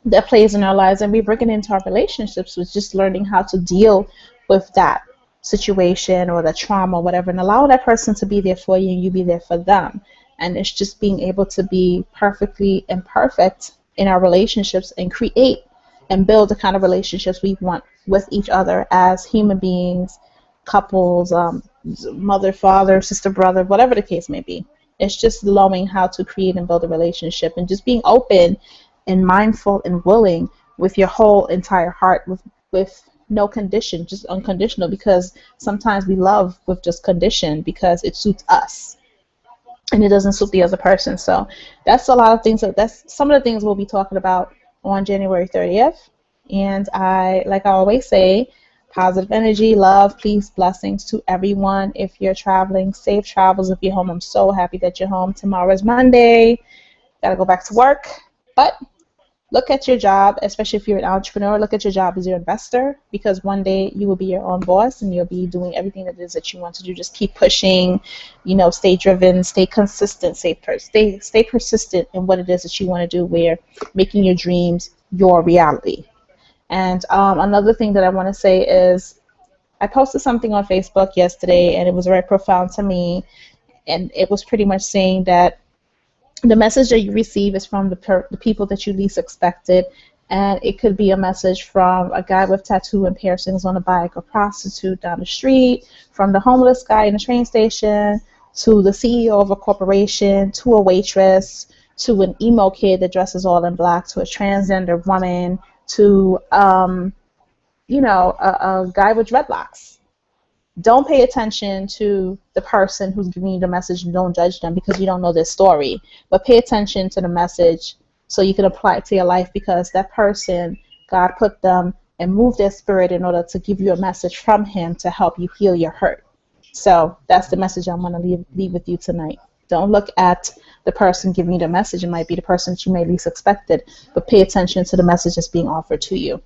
that plays in our lives, and we bring it into our relationships with just learning how to deal with that situation or the trauma, whatever, and allow that person to be there for you and you be there for them. And it's just being able to be perfectly imperfect in our relationships and create and build the kind of relationships we want with each other as human beings, couples, mother, father, sister, brother, whatever the case may be. It's just knowing how to create and build a relationship and just being open and mindful and willing with your whole entire heart, with no condition, just unconditional, because sometimes we love with just condition because it suits us and it doesn't suit the other person. So that's a lot of things. That's some of the things we'll be talking about on January 30th. And like I always say, positive energy, love, peace, blessings to everyone. If you're traveling, safe travels. If you're home, I'm so happy that you're home. Tomorrow is Monday. Got to go back to work. But look at your job, especially if you're an entrepreneur, look at your job as your investor, because one day you will be your own boss and you'll be doing everything that it is that you want to do. Just keep pushing, stay driven, stay consistent, stay persistent in what it is that you want to do, where making your dreams your reality. And another thing that I want to say is I posted something on Facebook yesterday, and it was very profound to me, and it was pretty much saying that the message that you receive is from the people that you least expected, and it could be a message from a guy with tattoo and piercings on a bike, a prostitute down the street, from the homeless guy in the train station, to the CEO of a corporation, to a waitress, to an emo kid that dresses all in black, to a transgender woman, to a guy with dreadlocks. Don't pay attention to the person who's giving you the message and don't judge them because you don't know their story. But pay attention to the message so you can apply it to your life, because that person, God put them and moved their spirit in order to give you a message from Him to help you heal your hurt. So that's the message I'm going to leave with you tonight. Don't look at the person giving you the message. It might be the person that you may least expected, but pay attention to the message that's being offered to you.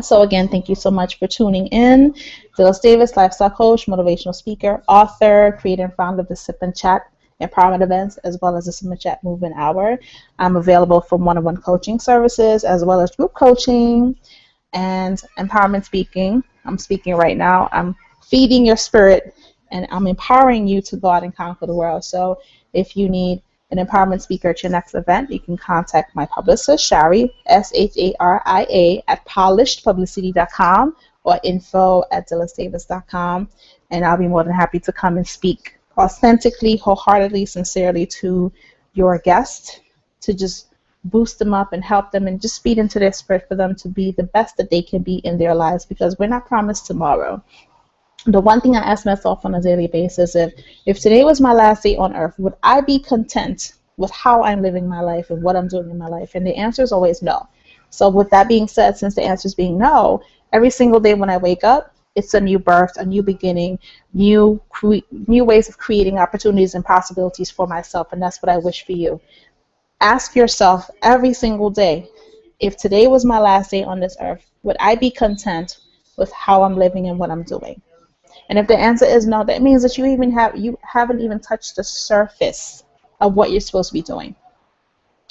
So again, thank you so much for tuning in. Dhylles Davis, lifestyle coach, motivational speaker, author, creator and founder of the Sip and Chat empowerment events, as well as the Sip and Chat movement hour. I'm available for one-on-one coaching services, as well as group coaching and empowerment speaking. I'm speaking right now. I'm feeding your spirit, and I'm empowering you to go out and conquer the world. So if you need an empowerment speaker at your next event, you can contact my publicist, Shari, Sharia, at polishedpublicity.com or info@dhylesdavis.com, and I'll be more than happy to come and speak authentically, wholeheartedly, sincerely to your guest, to just boost them up and help them and just feed into their spirit for them to be the best that they can be in their lives, because we're not promised tomorrow. The one thing I ask myself on a daily basis, if today was my last day on earth, would I be content with how I'm living my life and what I'm doing in my life? And the answer is always no. So with that being said, since the answer is being no, every single day when I wake up, it's a new birth, a new beginning, new ways of creating opportunities and possibilities for myself, and that's what I wish for you. Ask yourself every single day, if today was my last day on this earth, would I be content with how I'm living and what I'm doing? And if the answer is no, that means that you haven't even touched the surface of what you're supposed to be doing.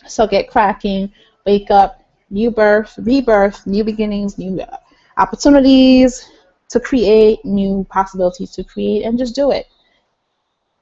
So get cracking, wake up, new birth, rebirth, new beginnings, new opportunities to create, new possibilities to create, and just do it.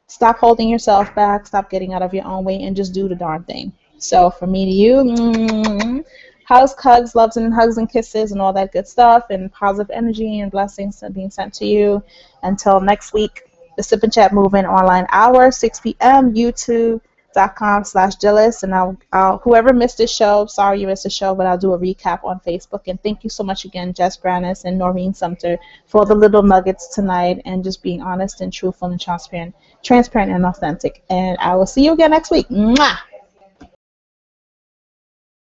Stop holding yourself back, stop getting out of your own way, and just do the darn thing. So from me to you, hugs, loves and hugs and kisses and all that good stuff, and positive energy and blessings being sent to you. Until next week, the Sip and Chat Movement online hour, 6 p.m., youtube.com/Dhylles. And I'll whoever missed this show, sorry you missed the show, but I'll do a recap on Facebook. And thank you so much again, Jess, Branas, and Noreen, Sumpter, for the little nuggets tonight and just being honest and truthful and transparent and authentic. And I will see you again next week. Mwah!